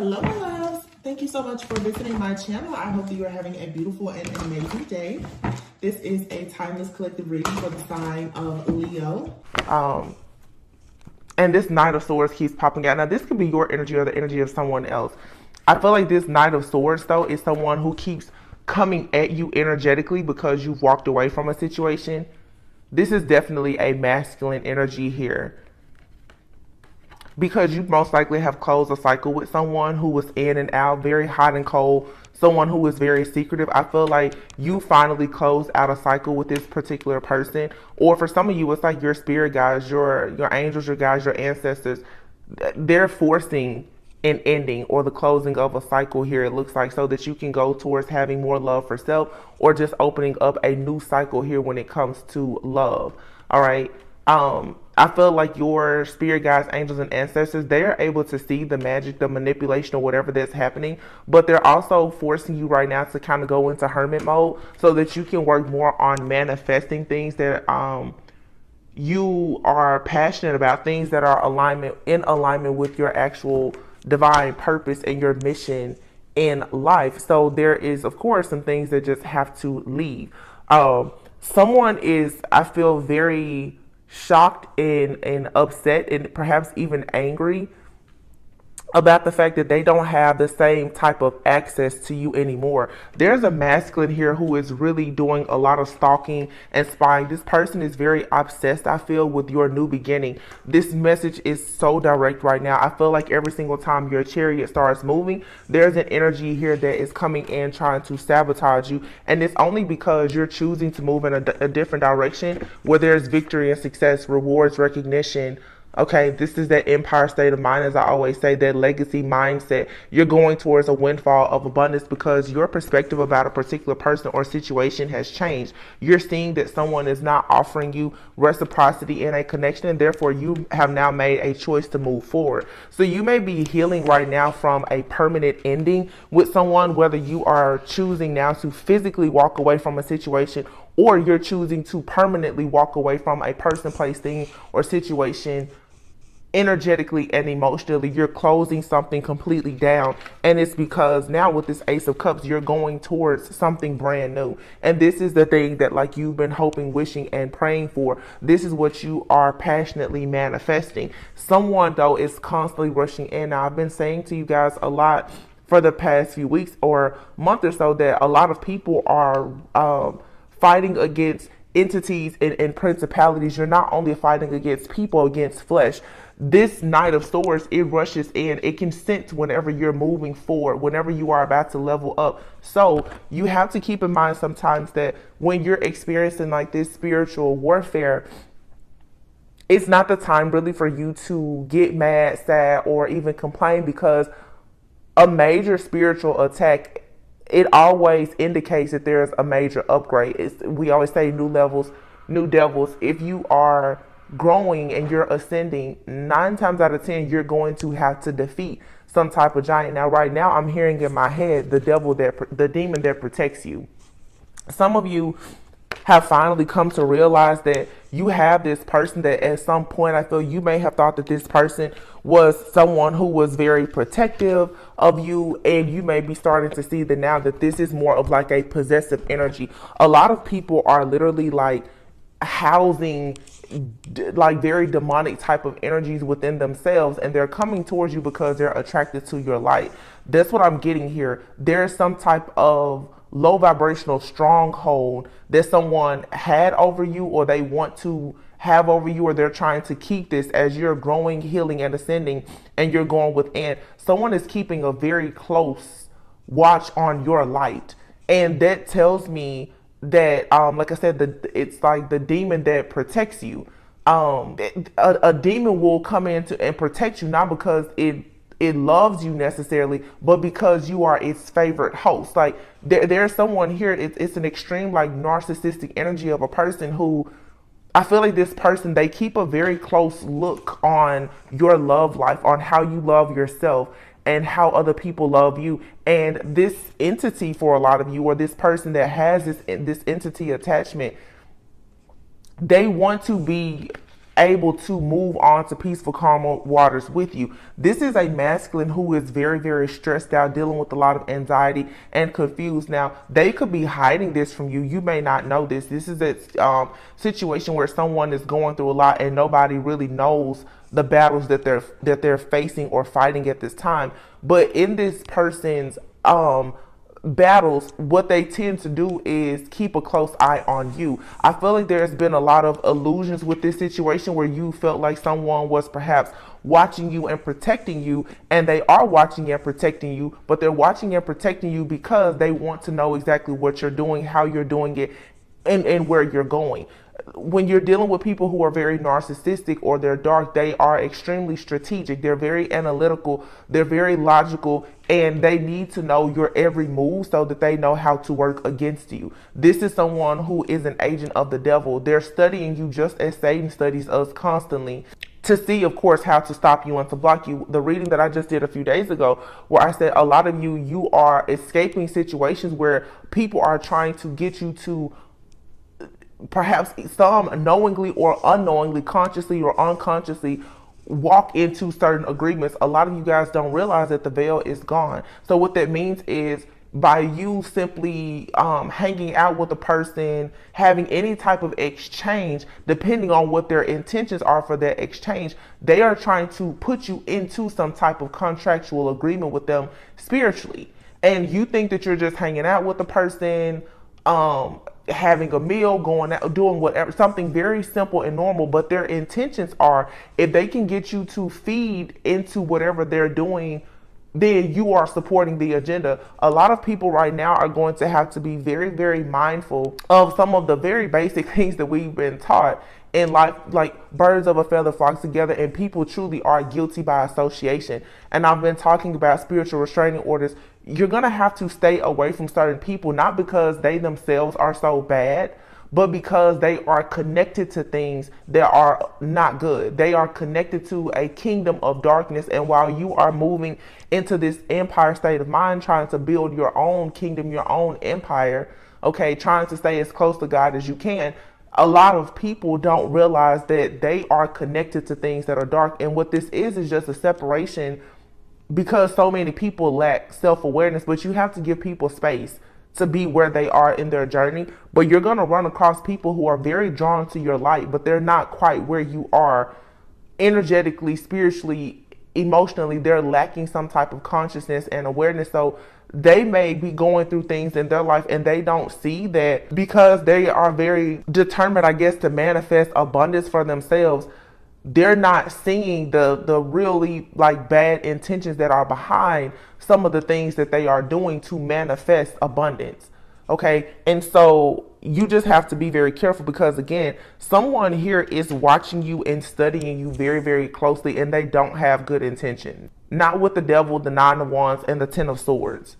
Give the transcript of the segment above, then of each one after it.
Hello, my loves. Thank you so much for visiting my channel. I hope that you are having a beautiful and amazing day. This is a timeless collective reading for the sign of Leo. And this Knight of Swords keeps popping out. Now, this could be your energy or the energy of someone else. I feel like this Knight of Swords, though, is someone who keeps coming at you energetically because you've walked away from a situation. This is definitely a masculine energy here, because you most likely have closed a cycle with someone who was in and out, very hot and cold, someone who was very secretive. I feel like you finally closed out a cycle with this particular person. Or for some of you, it's like your spirit guides, your angels, your guides, your ancestors. They're forcing an ending or the closing of a cycle here, it looks like, so that you can go towards having more love for self, or just opening up a new cycle here when it comes to love. All right. I feel like your spirit guides, angels, and ancestors, they are able to see the magic, the manipulation, or whatever that's happening, but they're also forcing you right now to kind of go into hermit mode so that you can work more on manifesting things that you are passionate about, things that are in alignment with your actual divine purpose and your mission in life. So there is, of course, some things that just have to leave. Someone is, I feel, very shocked and upset and perhaps even angry about the fact that they don't have the same type of access to you anymore. There's a masculine here who is really doing a lot of stalking and spying. This person is very obsessed, I feel, with your new beginning. This message is so direct right now. I feel like every single time your chariot starts moving, there's an energy here that is coming in trying to sabotage you. And it's only because you're choosing to move in a different direction where there's victory and success, rewards, recognition. Okay, this is that empire state of mind, as I always say, that legacy mindset. You're going towards a windfall of abundance because your perspective about a particular person or situation has changed. You're seeing that someone is not offering you reciprocity in a connection, and therefore you have now made a choice to move forward. So you may be healing right now from a permanent ending with someone, whether you are choosing now to physically walk away from a situation, or you're choosing to permanently walk away from a person, place, thing, or situation. Energetically and emotionally, you're closing something completely down, and it's because now with this Ace of Cups, you're going towards something brand new. And this is the thing that, like, you've been hoping, wishing, and praying for. This is what you are passionately manifesting. Someone, though, is constantly rushing in. Now, I've been saying to you guys a lot for the past few weeks or month or so that a lot of people are fighting against entities and principalities. You're not only fighting against people, against flesh. This Knight of Swords, it rushes in. It can sense whenever you're moving forward, whenever you are about to level up. So you have to keep in mind sometimes that when you're experiencing like this spiritual warfare, it's not the time really for you to get mad, sad, or even complain, because a major spiritual attack, it always indicates that there's a major upgrade. We always say new levels, new devils. If you are growing and you're ascending, 9 times out of 10, you're going to have to defeat some type of giant. Now, right now, I'm hearing in my head the demon that protects you. Some of you have finally come to realize that you have this person that at some point, I feel you may have thought that this person was someone who was very protective of you, and you may be starting to see that now that this is more of like a possessive energy. A lot of people are literally like housing like very demonic type of energies within themselves, and they're coming towards you because they're attracted to your light. That's what I'm getting here. There's some type of low vibrational stronghold that someone had over you, or they want to have over you, or they're trying to keep this as you're growing, healing, and ascending, and you're going within. Someone is keeping a very close watch on your light, and that tells me that, like I said, it's like the demon that protects you. A demon will come in and protect you, not because it loves you necessarily, but because you are its favorite host. Like there's someone here, it's an extreme like narcissistic energy of a person who, I feel like this person, they keep a very close look on your love life, on how you love yourself and how other people love you. And this entity, for a lot of you, or this person that has this entity attachment, they want to be able to move on to peaceful, calm waters with you. This is a masculine who is very, very stressed out, dealing with a lot of anxiety and confused. Now, they could be hiding this from you. You may not know this. This is a situation where someone is going through a lot and nobody really knows the battles that they're facing or fighting at this time. But in this person's battles, what they tend to do is keep a close eye on you. I feel like there's been a lot of illusions with this situation where you felt like someone was perhaps watching you and protecting you, and they are watching and protecting you, but they're watching and protecting you because they want to know exactly what you're doing, how you're doing it, and where you're going. When you're dealing with people who are very narcissistic or they're dark, they are extremely strategic. They're very analytical. They're very logical, and they need to know your every move so that they know how to work against you. This is someone who is an agent of the devil. They're studying you just as Satan studies us constantly to see, of course, how to stop you and to block you. The reading that I just did a few days ago, where I said a lot of you are escaping situations where people are trying to get you to, perhaps some knowingly or unknowingly, consciously or unconsciously, walk into certain agreements. A lot of you guys don't realize that the veil is gone. So what that means is, by you simply hanging out with a person, having any type of exchange, depending on what their intentions are for that exchange, they are trying to put you into some type of contractual agreement with them spiritually. And you think that you're just hanging out with a person, having a meal, going out, doing whatever, something very simple and normal, but their intentions are, if they can get you to feed into whatever they're doing, then you are supporting the agenda. A lot of people right now are going to have to be very, very mindful of some of the very basic things that we've been taught in life, like birds of a feather flock together, and people truly are guilty by association. And I've been talking about spiritual restraining orders. You're going to have to stay away from certain people, not because they themselves are so bad, but because they are connected to things that are not good. They are connected to a kingdom of darkness. And while you are moving into this empire state of mind, trying to build your own kingdom, your own empire, okay, trying to stay as close to God as you can, a lot of people don't realize that they are connected to things that are dark. And what this is just a separation, because so many people lack self-awareness. But you have to give people space to be where they are in their journey. But you're going to run across people who are very drawn to your light, but they're not quite where you are energetically, spiritually, emotionally. They're lacking some type of consciousness and awareness. So they may be going through things in their life and they don't see that, because they are very determined, I guess, to manifest abundance for themselves. They're not seeing the really like bad intentions that are behind some of the things that they are doing to manifest abundance. Okay. And so you just have to be very careful, because again, someone here is watching you and studying you very, very closely, and they don't have good intention. Not with the devil, the 9 of Wands, and the 10 of Swords.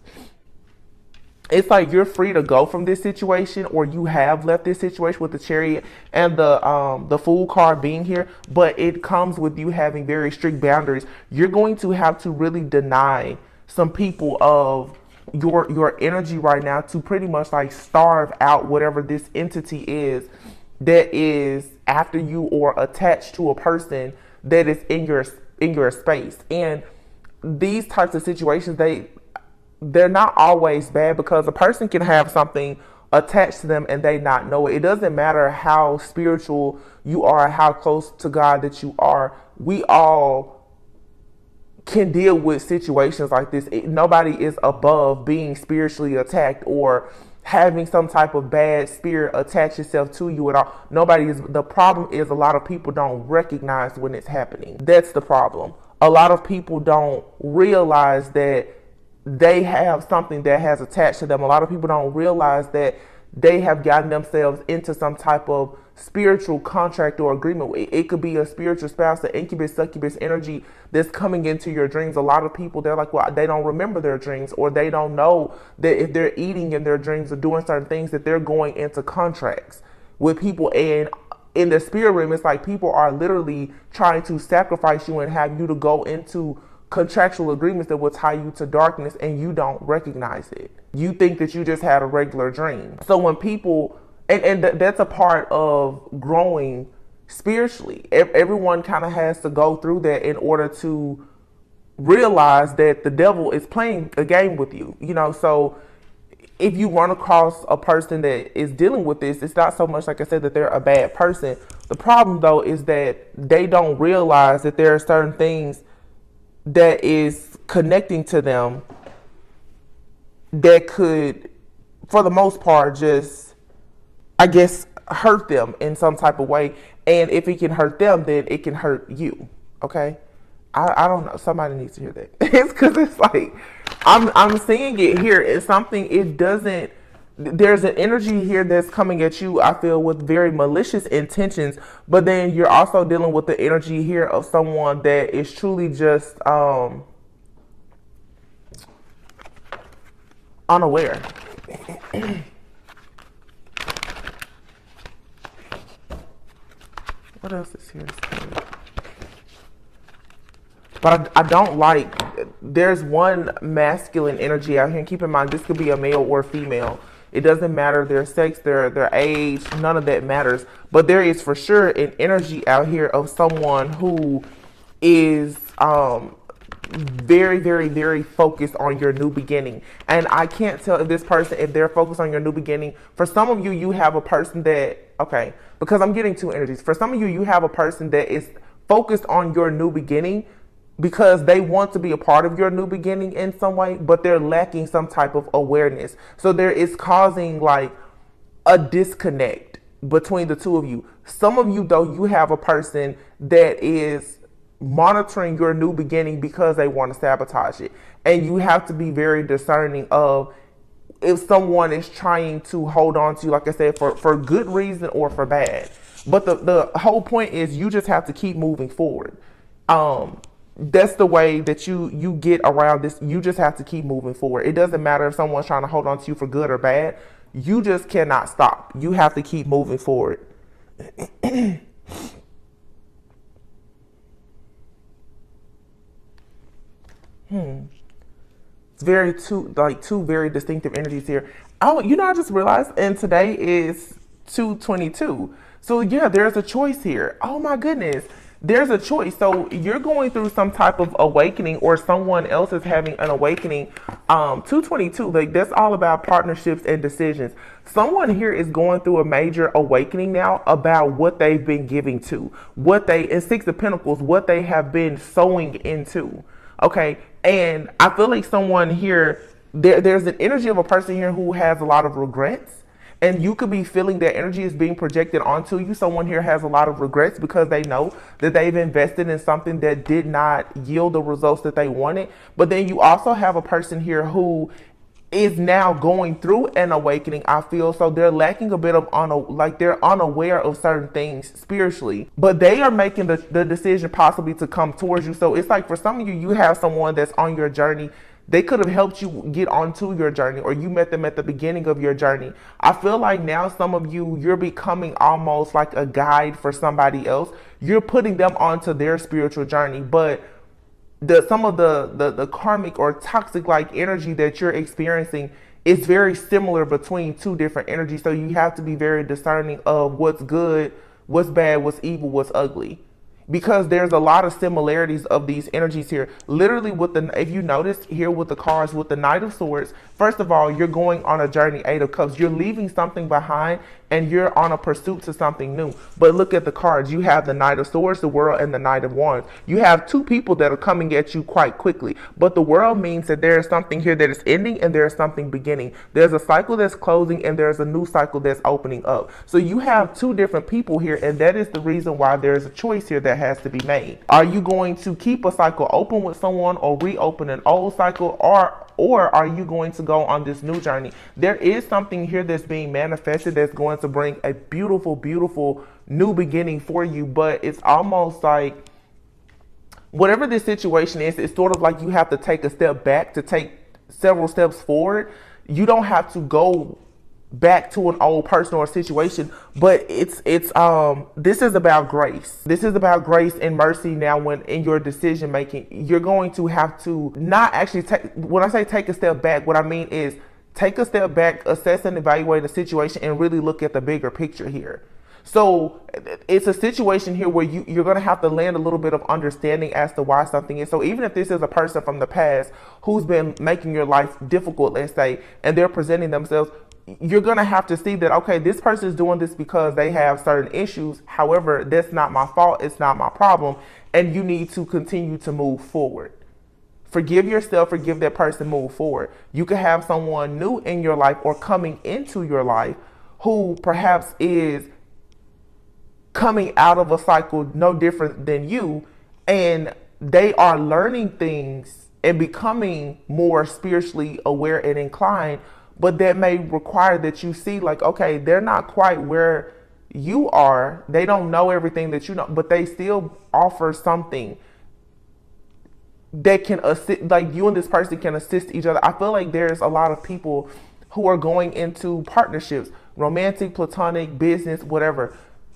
It's like you're free to go from this situation, or you have left this situation with the Chariot and the Fool card being here, but it comes with you having very strict boundaries. You're going to have to really deny some people of your energy right now, to pretty much like starve out whatever this entity is that is after you or attached to a person that is in your space. And these types of situations, they're not always bad, because a person can have something attached to them and they not know it. It doesn't matter how spiritual you are, how close to God that you are. We all can deal with situations like this. Nobody is above being spiritually attacked or having some type of bad spirit attach itself to you at all. Nobody is. The problem is a lot of people don't recognize when it's happening. That's the problem. A lot of people don't realize that they have something that has attached to them. A lot of people don't realize that they have gotten themselves into some type of spiritual contract or agreement. It could be a spiritual spouse, the incubus, succubus energy that's coming into your dreams. A lot of people, they're like, well, they don't remember their dreams, or they don't know that if they're eating in their dreams or doing certain things, that they're going into contracts with people. And in the spirit realm, it's like people are literally trying to sacrifice you and have you to go into contractual agreements that will tie you to darkness, and you don't recognize it. You think that you just had a regular dream. So when people, and that's a part of growing spiritually. Everyone kind of has to go through that in order to realize that the devil is playing a game with you, you know. So if you run across a person that is dealing with this, it's not so much, like I said, that they're a bad person. The problem though is that they don't realize that there are certain things that is connecting to them that could, for the most part, just, I guess, hurt them in some type of way. And if it can hurt them, then it can hurt you. Okay? I don't know. Somebody needs to hear that. It's because it's like, I'm seeing it here. It's something, it doesn't, there's an energy here that's coming at you, I feel, with very malicious intentions. But then you're also dealing with the energy here of someone that is truly just unaware. What else is here? But I don't like, there's one masculine energy out here. And keep in mind, this could be a male or female. It doesn't matter their sex, their age, none of that matters. But there is for sure an energy out here of someone who is very, very, very focused on your new beginning. And I can't tell if this person, if they're focused on your new beginning. For some of you, you have a person that, okay, because I'm getting two energies. For some of you, you have a person that is focused on your new beginning because they want to be a part of your new beginning in some way, but they're lacking some type of awareness. So there is causing like a disconnect between the two of you. Some of you, though, you have a person that is monitoring your new beginning because they want to sabotage it. And you have to be very discerning of if someone is trying to hold on to you, like I said, for good reason or for bad. But the whole point is you just have to keep moving forward. That's the way that you get around this. You just have to keep moving forward. It doesn't matter if someone's trying to hold on to you for good or bad. You just cannot stop. You have to keep moving forward. It's very two very distinctive energies here. Oh, you know, I just realized, and today is 2/22. So yeah, there's a choice here. Oh my goodness. There's a choice. So you're going through some type of awakening, or someone else is having an awakening. 2/22, like that's all about partnerships and decisions. Someone here is going through a major awakening now about what they've been giving to, what they, in Six of Pentacles, what they have been sowing into. Okay. And I feel like someone here, there's an energy of a person here who has a lot of regrets. And you could be feeling that energy is being projected onto you. Someone here has a lot of regrets because they know that they've invested in something that did not yield the results that they wanted. But then you also have a person here who is now going through an awakening, I feel. So they're lacking a bit of, they're unaware of certain things spiritually. But they are making the decision possibly to come towards you. So it's like for some of you, you have someone that's on your journey. They could have helped you get onto your journey, or you met them at the beginning of your journey. I feel like now some of you, you're becoming almost like a guide for somebody else. You're putting them onto their spiritual journey, but some of the karmic or toxic like energy that you're experiencing is very similar between two different energies. So you have to be very discerning of what's good, what's bad, what's evil, what's ugly. Because there's a lot of similarities of these energies here. Literally with if you notice here with the cards, with the Knight of Swords, first of all, you're going on a journey, Eight of Cups. You're leaving something behind and you're on a pursuit to something new. But look at the cards. You have the Knight of Swords, the World, and the Knight of Wands. You have two people that are coming at you quite quickly. But the World means that there is something here that is ending and there's something beginning. There's a cycle that's closing and there's a new cycle that's opening up. So you have two different people here, and that is the reason why there's a choice here that has to be made. Are you going to keep a cycle open with someone or reopen an old cycle, or are you going to go on this new journey? There is something here that's being manifested that's going to bring a beautiful, beautiful new beginning for you, but it's almost like whatever this situation is, it's sort of like you have to take a step back to take several steps forward. You don't have to go back to an old person or situation, but this is about grace. This is about grace and mercy. Now, when in your decision making, you're going to have to not actually take, when I say take a step back, what I mean is take a step back, assess and evaluate the situation, and really look at the bigger picture here. So it's a situation here where you're going to have to land a little bit of understanding as to why something is. So even if this is a person from the past who's been making your life difficult, let's say, and they're presenting themselves, you're going to have to see that, okay, this person is doing this because they have certain issues. However, that's not my fault. It's not my problem. And you need to continue to move forward. Forgive yourself, forgive that person, move forward. You could have someone new in your life or coming into your life who perhaps is coming out of a cycle no different than you, and they are learning things and becoming more spiritually aware and inclined, but that may require that you see, like, okay, they're not quite where you are. They don't know everything that you know, but they still offer something that can assist, like you and this person can assist each other. I feel like there's a lot of people who are going into partnerships, romantic, platonic, business, whatever,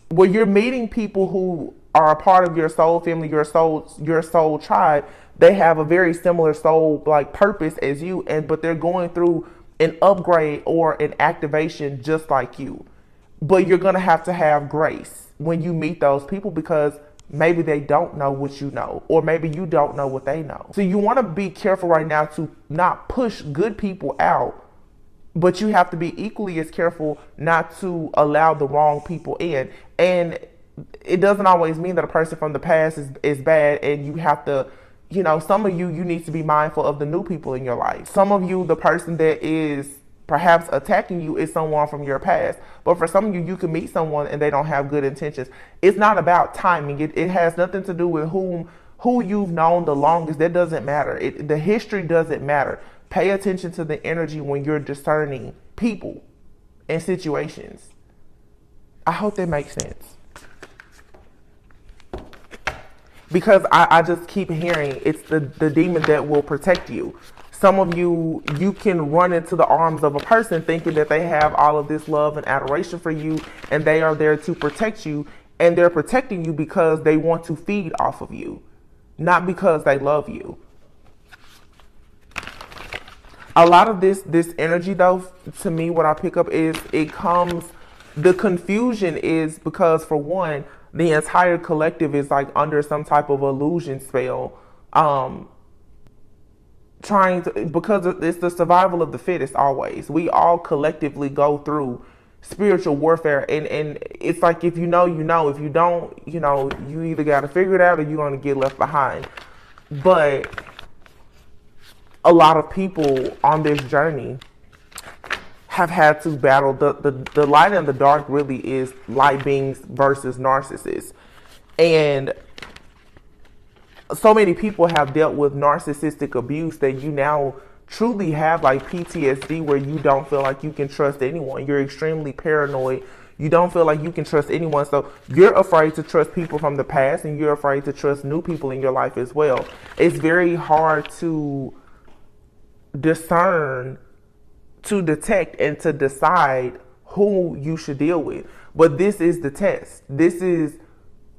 where you're meeting people who are a part of your soul family, your soul tribe. They have a very similar soul like purpose as you, and but they're going through an upgrade or an activation just like you. But you're gonna have to have grace when you meet those people, because maybe they don't know what you know, or maybe you don't know what they know. So you want to be careful right now to not push good people out, but you have to be equally as careful not to allow the wrong people in. And it doesn't always mean that a person from the past is bad, and you have to, you know, some of you need to be mindful of the new people in your life. Some of you, the person that is perhaps attacking you is someone from your past. But for some of you, you can meet someone and they don't have good intentions. It's not about timing. It has nothing to do with who you've known the longest. That doesn't matter. The history doesn't matter. Pay attention to the energy when you're discerning people and situations. I hope that makes sense. Because I just keep hearing it's the demon that will protect you. Some of you can run into the arms of a person thinking that they have all of this love and adoration for you, and they are there to protect you, and they're protecting you because they want to feed off of you, not because they love you. A lot of this energy, though, to me, what I pick up is the confusion is because, for one, the entire collective is like under some type of illusion spell, because it's the survival of the fittest always. We all collectively go through spiritual warfare, and it's like, if you know, you know. If you don't, you know, you either got to figure it out or you're going to get left behind. But a lot of people on this journey have had to battle the light and the dark. Really is light beings versus narcissists. And so many people have dealt with narcissistic abuse that you now truly have like PTSD, where you don't feel like you can trust anyone. You're extremely paranoid. You don't feel like you can trust anyone. So you're afraid to trust people from the past, and you're afraid to trust new people in your life as well. It's very hard to discern, to detect, and to decide who you should deal with. But this is the test. This is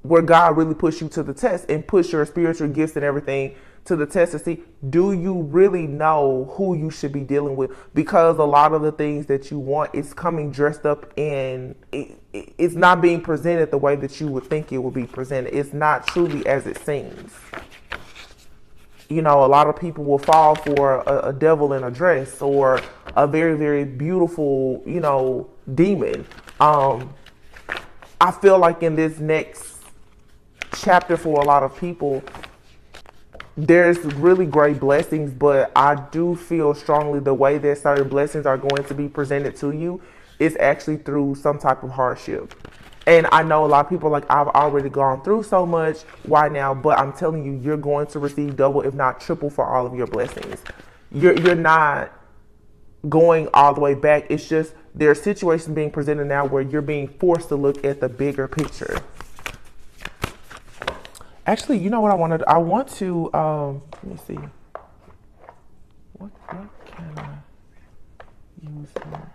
where God really puts you to the test and puts your spiritual gifts and everything to the test to see, do you really know who you should be dealing with? Because a lot of the things that you want is coming dressed up in, it's not being presented the way that you would think it would be presented. It's not truly as it seems. You know, a lot of people will fall for a devil in a dress, or a very, very beautiful, you know, demon. I feel like in this next chapter for a lot of people, there's really great blessings, but I do feel strongly the way that certain blessings are going to be presented to you is actually through some type of hardship. And I know a lot of people are like, I've already gone through so much, why now? But I'm telling you, you're going to receive double, if not triple, for all of your blessings. You're not going all the way back. It's just there are situations being presented now where you're being forced to look at the bigger picture. Actually, you know what I wanted? I want to, let me see. What can I use here?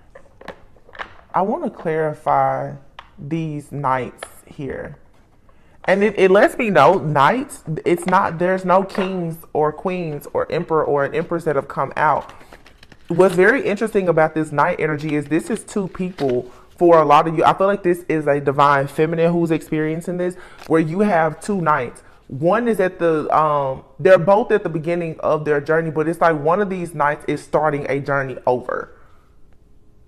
I want to clarify these knights here. And it lets me know, knights, it's not, there's no kings or queens or emperor or an empress that have come out. What's very interesting about this knight energy is this is two people for a lot of you, I feel like this is a divine feminine who's experiencing this, where you have two knights. One is at the they're both at the beginning of their journey, but it's like one of these knights is starting a journey over.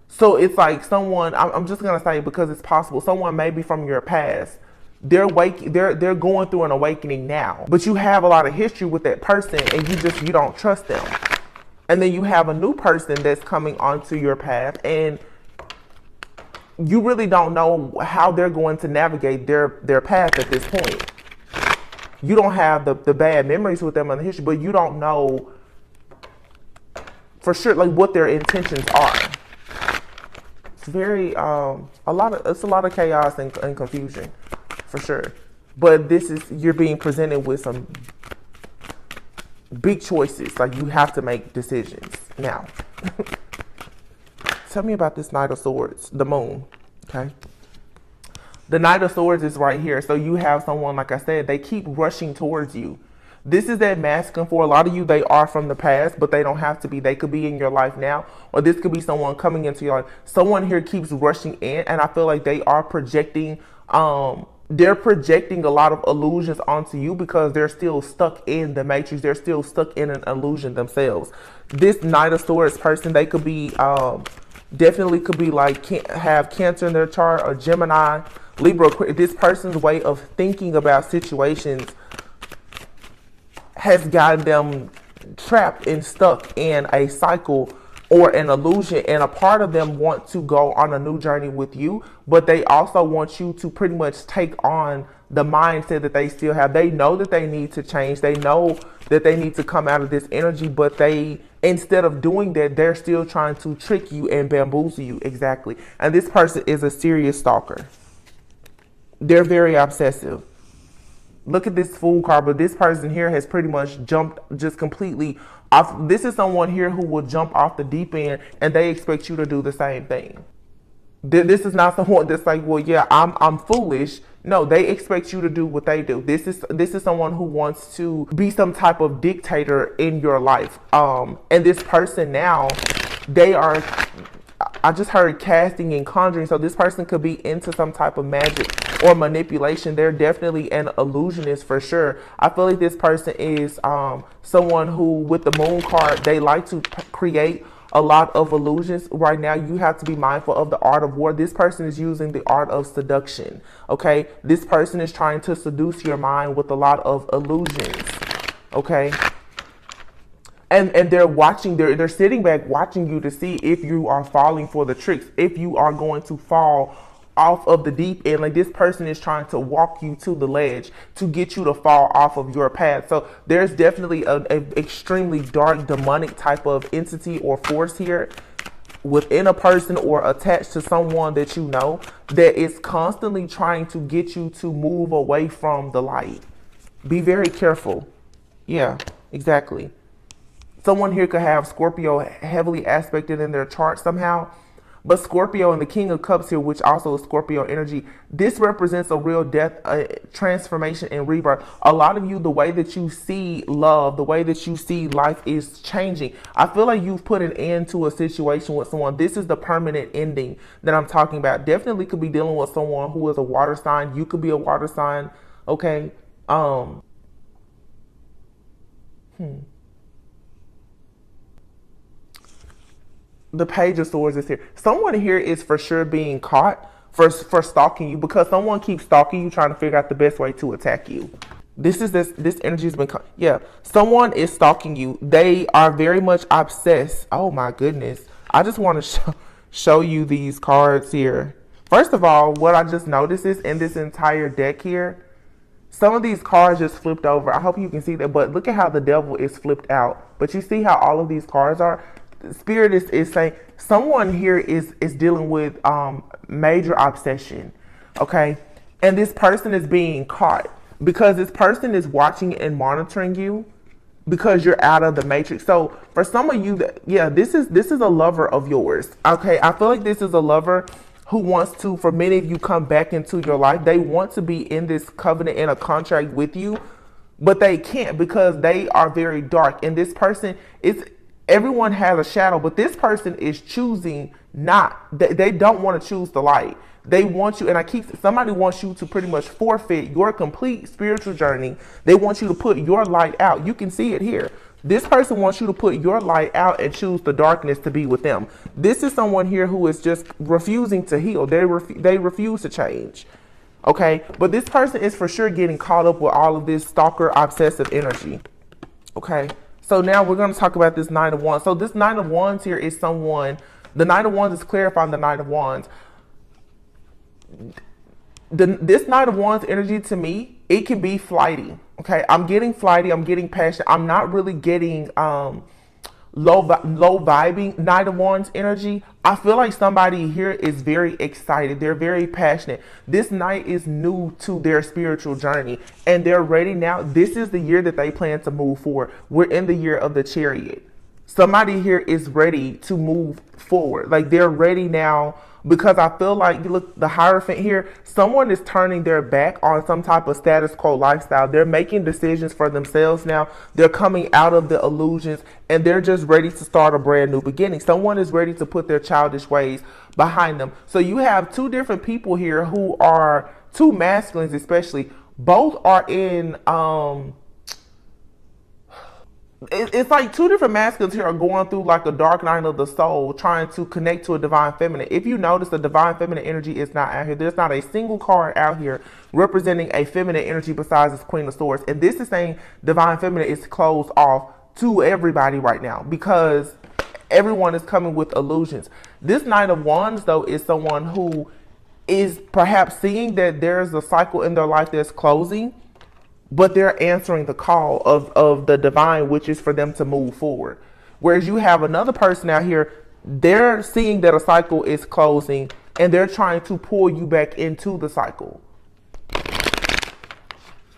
So it's like someone, I'm just gonna say, because it's possible, someone maybe from your past, they're going through an awakening now, but you have a lot of history with that person, and you don't trust them. And then you have a new person that's coming onto your path, and you really don't know how they're going to navigate their path at this point. You don't have the bad memories with them in the history, but you don't know for sure like what their intentions are. It's very it's a lot of chaos and confusion, for sure. But you're being presented with some big choices. Like, you have to make decisions now. Tell me about this Knight of Swords, the moon. Okay. The Knight of Swords is right here. So you have someone, like I said, they keep rushing towards you. This is that masculine. For a lot of you, they are from the past, but they don't have to be. They could be in your life now, or this could be someone coming into your life. Someone here keeps rushing in, and I feel like they are projecting, they're projecting a lot of illusions onto you because they're still stuck in the matrix. They're still stuck in an illusion themselves. This Knight of Swords person, they could be, definitely could be like, have Cancer in their chart, or Gemini, Libra. This person's way of thinking about situations has gotten them trapped and stuck in a cycle or an illusion, and a part of them want to go on a new journey with you, but they also want you to pretty much take on the mindset that they still have. They know that they need to change. They know that they need to come out of this energy, but instead of doing that, they're still trying to trick you and bamboozle you. Exactly. And this person is a serious stalker. They're very obsessive. Look at this Fool card, but this person here has pretty much jumped just completely off. This is someone here who will jump off the deep end, and they expect you to do the same thing. This is not someone that's like, well, yeah, I'm foolish. No, they expect you to do what they do. This is someone who wants to be some type of dictator in your life. And this person now, they are, I just heard casting and conjuring. So this person could be into some type of magic or manipulation. They're definitely an illusionist for sure. I feel like this person is someone who, with the moon card, they like to create a lot of illusions. Right now, you have to be mindful of the art of war. This person is using the art of seduction. Okay, this person is trying to seduce your mind with a lot of illusions. Okay. And they're watching, they're sitting back watching you to see if you are falling for the tricks, if you are going to fall off of the deep end. Like, this person is trying to walk you to the ledge to get you to fall off of your path. So there's definitely an extremely dark demonic type of entity or force here within a person or attached to someone that you know that is constantly trying to get you to move away from the light. Be very careful. Yeah, exactly. Someone here could have Scorpio heavily aspected in their chart somehow. But Scorpio and the King of Cups here, which also is Scorpio energy, this represents a real death, transformation, and rebirth. A lot of you, the way that you see love, the way that you see life is changing. I feel like you've put an end to a situation with someone. This is the permanent ending that I'm talking about. Definitely could be dealing with someone who is a water sign. You could be a water sign. Okay. The Page of Swords is here. Someone here is for sure being caught for stalking you, because someone keeps stalking you, trying to figure out the best way to attack you. This energy has been caught. Yeah, someone is stalking you. They are very much obsessed. Oh my goodness. I just want to show you these cards here. First of all, what I just noticed is in this entire deck here, some of these cards just flipped over. I hope you can see that, but look at how the Devil is flipped out. But you see how all of these cards are? Spirit is saying someone here is dealing with major obsession. Okay, and this person is being caught because this person is watching and monitoring you because you're out of the matrix. So for some of you, yeah, this is a lover of yours. Okay, I feel like this is a lover who wants to, for many of you, come back into your life. They want to be in this covenant, in a contract with you, but they can't because they are very dark. And this person is, everyone has a shadow, but this person is choosing not. They don't want to choose the light. They want you, and somebody wants you to pretty much forfeit your complete spiritual journey. They want you to put your light out. You can see it here. This person wants you to put your light out and choose the darkness to be with them. This is someone here who is just refusing to heal. They refuse to change. Okay, but this person is for sure getting caught up with all of this stalker obsessive energy. Okay, so now we're going to talk about this Nine of Wands. So this Nine of Wands here is someone, the Nine of Wands is clarifying the Nine of Wands. This Knight of Wands energy, to me, it can be flighty. Okay, I'm getting flighty. I'm getting passionate. I'm not really getting low vibing Knight of Wands energy. I feel like somebody here is very excited. They're very passionate. This Knight is new to their spiritual journey, and they're ready now. This is the year that they plan to move forward. We're in the year of the Chariot. Somebody here is ready to move forward. Like, they're ready now. Because I feel like, look, the Hierophant here, someone is turning their back on some type of status quo lifestyle. They're making decisions for themselves now. They're coming out of the illusions, and they're just ready to start a brand new beginning. Someone is ready to put their childish ways behind them. So you have two different people here who are, two masculines especially, both are in, it's like two different masculines here are going through like a dark night of the soul, trying to connect to a divine feminine. If you notice, the divine feminine energy is not out here. There's not a single card out here representing a feminine energy besides this Queen of Swords. And this is saying divine feminine is closed off to everybody right now because everyone is coming with illusions. This Knight of Wands, though, is someone who is perhaps seeing that there's a cycle in their life that's closing, but they're answering the call of the divine, which is for them to move forward. Whereas you have another person out here, they're seeing that a cycle is closing and they're trying to pull you back into the cycle.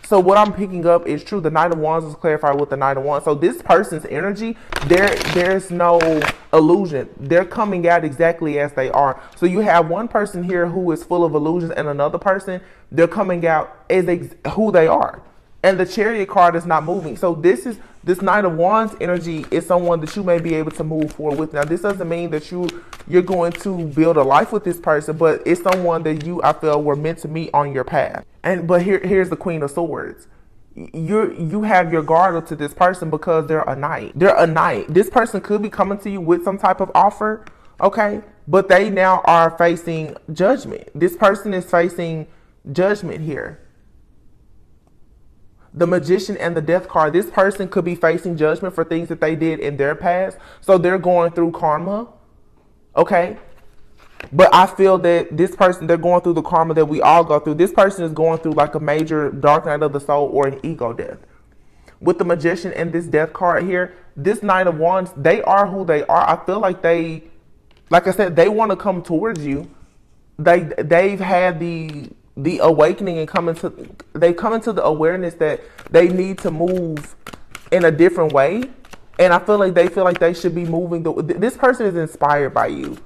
So what I'm picking up is true. The Knight of Wands is clarified with the Knight of Wands. So this person's energy, there's no illusion. They're coming out exactly as they are. So you have one person here who is full of illusions and another person, they're coming out as who they are. And the Chariot card is not moving. So this Knight of Wands energy is someone that you may be able to move forward with. Now, this doesn't mean that you're going to build a life with this person, but it's someone that I feel were meant to meet on your path. But here's the Queen of Swords. You have your guard up to this person because they're a knight. They're a knight. This person could be coming to you with some type of offer, okay? But they now are facing judgment. This person is facing judgment here. The Magician and the Death card, this person could be facing judgment for things that they did in their past. So they're going through karma, okay? But I feel that this person, they're going through the karma that we all go through. This person is going through like a major dark night of the soul or an ego death. With the Magician and this Death card here, this Knight of Wands, they are who they are. I feel like like I said, they want to come towards you. They've had the awakening and they've come into the awareness that they need to move in a different way. And I feel like they should be moving. This person is inspired by you.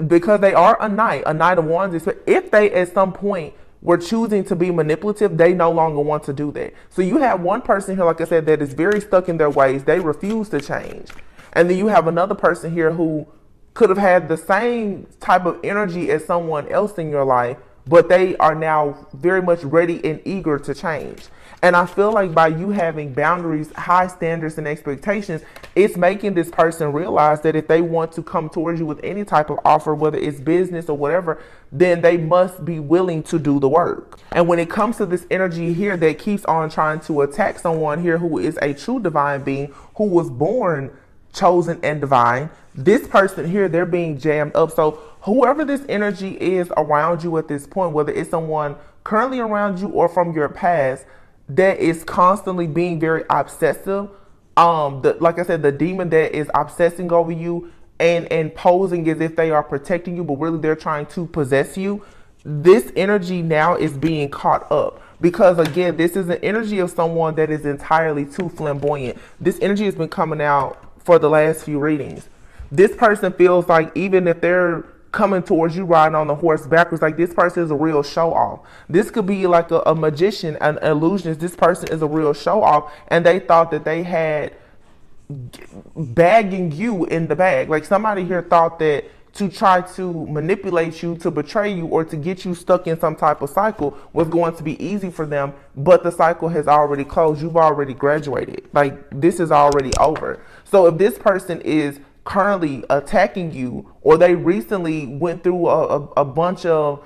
Because they are a knight of wands, if they at some point were choosing to be manipulative, they no longer want to do that. So you have one person here, like I said, that is very stuck in their ways. They refuse to change. And then you have another person here who could have had the same type of energy as someone else in your life, but they are now very much ready and eager to change. And I feel like by you having boundaries, high standards and expectations, it's making this person realize that if they want to come towards you with any type of offer, whether it's business or whatever, then they must be willing to do the work. And when it comes to this energy here that keeps on trying to attack someone here who is a true divine being, who was born chosen and divine, this person here, they're being jammed up. So whoever this energy is around you at this point, whether it's someone currently around you or from your past, that is constantly being very obsessive. Like I said, the demon that is obsessing over you and posing as if they are protecting you, but really they're trying to possess you. This energy now is being caught up. Because again, this is an energy of someone that is entirely too flamboyant. This energy has been coming out for the last few readings. This person feels like even if they're coming towards you riding on the horse backwards, like this person is a real show off. This could be like a magician, an illusionist. This person is a real show off, and they thought that they had bagging you in the bag. Like somebody here thought that to try to manipulate you, to betray you, or to get you stuck in some type of cycle was going to be easy for them, but the cycle has already closed. You've already graduated. Like this is already over. So if this person is currently attacking you, or they recently went through a bunch of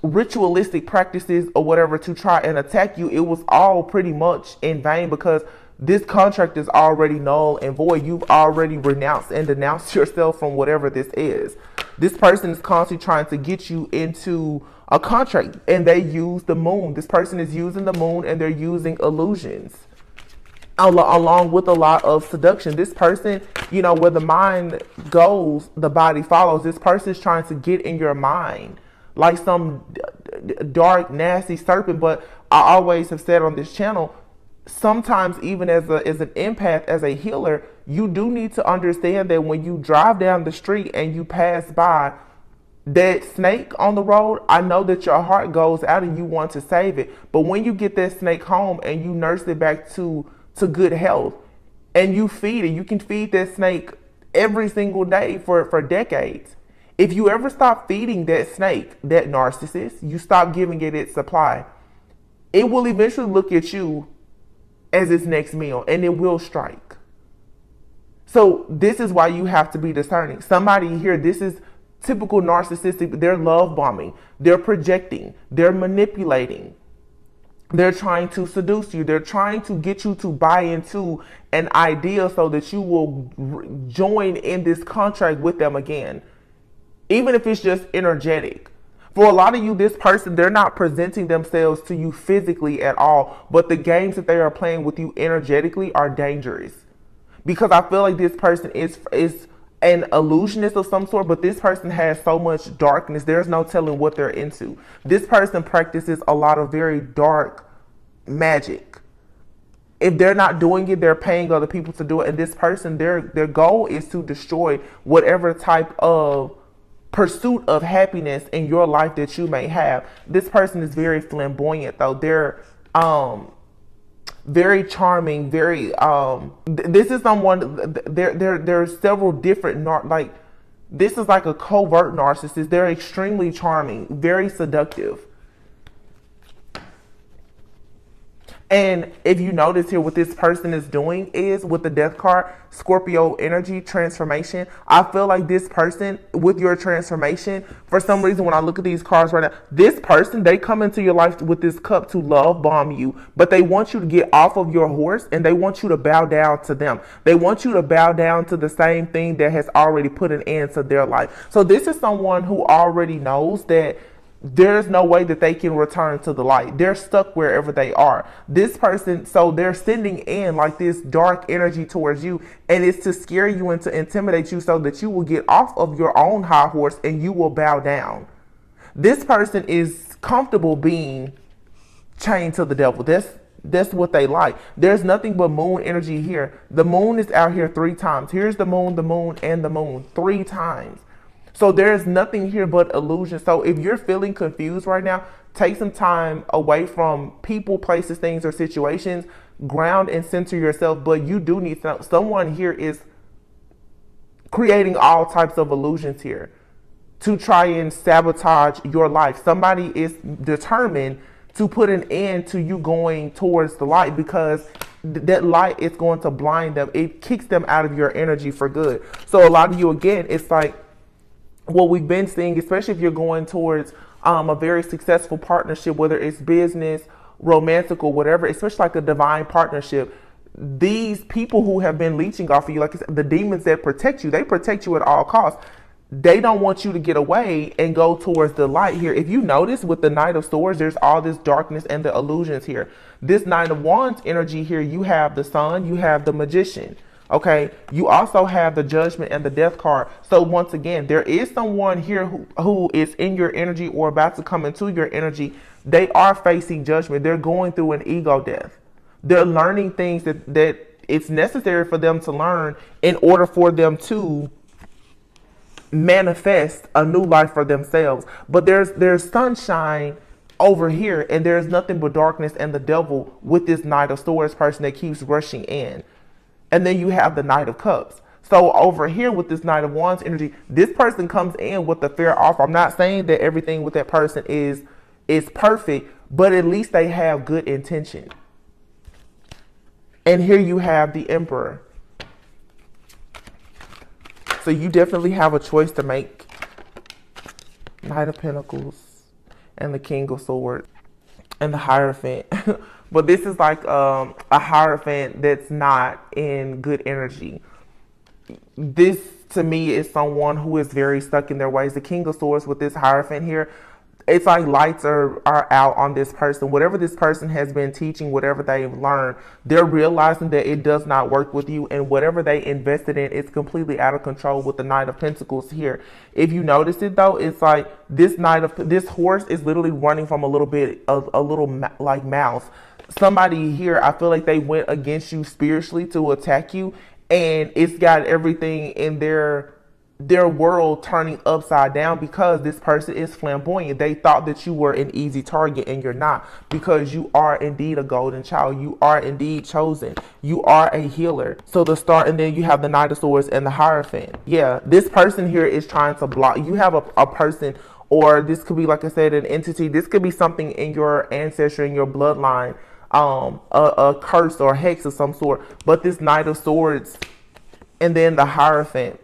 ritualistic practices or whatever to try and attack you, it was all pretty much in vain, because this contract is already null and void. You've already renounced and denounced yourself from whatever this is. This person is constantly trying to get you into a contract, and they use the moon. This person is using the moon, and they're using illusions along with a lot of seduction. This person, you know, where the mind goes, the body follows. This person is trying to get in your mind like some dark, nasty serpent. But I always have said on this channel, sometimes even as an empath, as a healer, you do need to understand that when you drive down the street and you pass by that snake on the road, I know that your heart goes out and you want to save it. But when you get that snake home and you nurse it back to good health, and you feed it, you can feed that snake every single day for decades. If you ever stop feeding that snake, that narcissist, you stop giving it its supply, it will eventually look at you as its next meal, and it will strike. So this is why you have to be discerning. Somebody here, this is typical narcissistic. They're love bombing, they're projecting, they're manipulating, they're trying to seduce you, they're trying to get you to buy into an idea so that you will join in this contract with them again, even if it's just energetic. For a lot of you, this person, they're not presenting themselves to you physically at all, but the games that they are playing with you energetically are dangerous. Because I feel like this person is an illusionist of some sort, but this person has so much darkness, there's no telling what they're into. This person practices a lot of very dark magic. If they're not doing it, they're paying other people to do it. And this person, their goal is to destroy whatever type of pursuit of happiness in your life that you may have. This person is very flamboyant though. They're very charming, very this is someone, there's several different like this is like a covert narcissist. They're extremely charming, very seductive. And if you notice here, what this person is doing is, with the death card, Scorpio energy transformation, I feel like this person, with your transformation, for some reason, when I look at these cards right now, this person, they come into your life with this cup to love bomb you, but they want you to get off of your horse, and they want you to bow down to them. They want you to bow down to the same thing that has already put an end to their life. So this is someone who already knows that there's no way that they can return to the light. They're stuck wherever they are. This person, so they're sending in like this dark energy towards you, and it's to scare you and to intimidate you so that you will get off of your own high horse and you will bow down. This person is comfortable being chained to the devil. That's what they like. There's nothing but moon energy here. The moon is out here 3 times. Here's the moon, and the moon 3 times. So there's nothing here but illusion. So if you're feeling confused right now, take some time away from people, places, things, or situations. Ground and center yourself. But you do need someone here is creating all types of illusions here to try and sabotage your life. Somebody is determined to put an end to you going towards the light, because that light is going to blind them. It kicks them out of your energy for good. So a lot of you, again, it's like what we've been seeing, especially if you're going towards a very successful partnership, whether it's business, romantic, or whatever, especially like a divine partnership. These people who have been leeching off of you, like I said, the demons that protect you, they protect you at all costs. They don't want you to get away and go towards the light here. If you notice with the Knight of Swords, there's all this darkness and the illusions here. This Nine of Wands energy here, you have the Sun, you have the Magician. Okay, you also have the Judgment and the Death card. So once again, there is someone here who is in your energy or about to come into your energy. They are facing judgment. They're going through an ego death. They're learning things that it's necessary for them to learn in order for them to manifest a new life for themselves. But there's sunshine over here, and there's nothing but darkness and the devil with this Knight of Swords person that keeps rushing in. And then you have the Knight of Cups. So over here with this Knight of Wands energy, this person comes in with a fair offer. I'm not saying that everything with that person is perfect, but at least they have good intention. And here you have the Emperor. So you definitely have a choice to make. Knight of Pentacles and the King of Swords and the Hierophant. But this is like a Hierophant that's not in good energy. This to me is someone who is very stuck in their ways. The King of Swords with this Hierophant here, it's like lights are out on this person. Whatever this person has been teaching, whatever they've learned, they're realizing that it does not work with you, and whatever they invested in is completely out of control with the Knight of Pentacles here. If you notice it though, it's like this horse is literally running from a little like mouse. Somebody here, I feel like they went against you spiritually to attack you, and it's got everything in their world turning upside down because this person is flamboyant. They thought that you were an easy target, and you're not, because you are indeed a golden child. You are indeed chosen. You are a healer. So the start, and then you have the Knight of Swords and the Hierophant. Yeah, this person here is trying to block. You have a person, or this could be, like I said, an entity. This could be something in your ancestry, in your bloodline, a curse or a hex of some sort. But this Knight of Swords and then the Hierophant,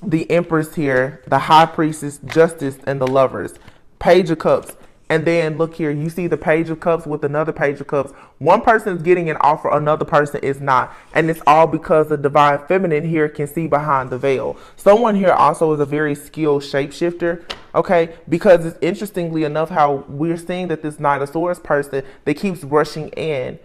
the Empress here, the High Priestess, Justice, and the Lovers, Page of Cups. And then look here, you see the Page of Cups with another Page of Cups. One person is getting an offer, another person is not. And it's all because the Divine Feminine here can see behind the veil. Someone here also is a very skilled shapeshifter, okay? Because it's interestingly enough how we're seeing that this Knight of Swords person that keeps rushing in,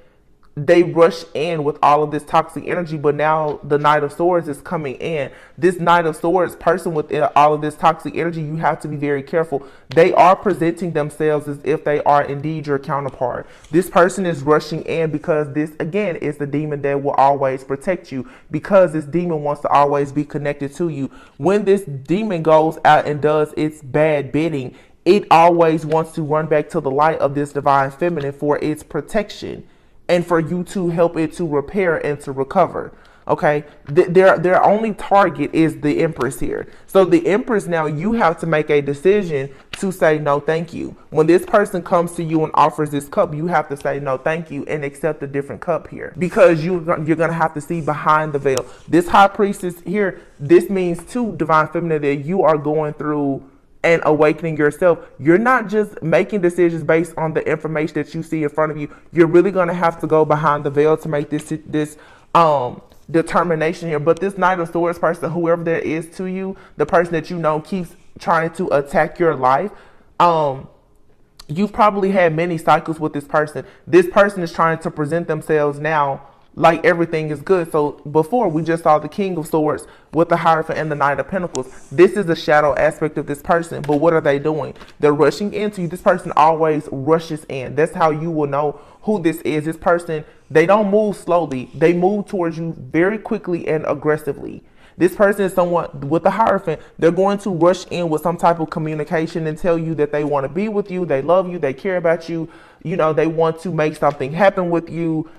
they rush in with all of this toxic energy, but now the Knight of Swords is coming in. This Knight of Swords person with all of this toxic energy, you have to be very careful. They are presenting themselves as if they are indeed your counterpart. This person is rushing in because this, again, is the demon that will always protect you, because this demon wants to always be connected to you. When this demon goes out and does its bad bidding, it always wants to run back to the light of this Divine Feminine for its protection, and for you to help it to repair and to recover. Okay, their only target is the Empress here. So the Empress, now you have to make a decision to say no thank you. When this person comes to you and offers this cup, you have to say no thank you and accept a different cup here, because you're gonna have to see behind the veil. This High Priestess here, this means too, Divine Feminine, that you are going through and awakening yourself. You're not just making decisions based on the information that you see in front of you. You're really going to have to go behind the veil to make this determination here. But this Knight of Swords person, whoever that is to you, the person that you know keeps trying to attack your life, you've probably had many cycles with this person. This person is trying to present themselves now like everything is good. So before, we just saw the King of Swords with the Hierophant and the Knight of Pentacles. This is the shadow aspect of this person. But what are they doing? They're rushing into you. This person always rushes in. That's how you will know who this is. This person, they don't move slowly. They move towards you very quickly and aggressively. This person is someone with the Hierophant. They're going to rush in with some type of communication and tell you that they want to be with you. They love you. They care about you. You know, they want to make something happen with you.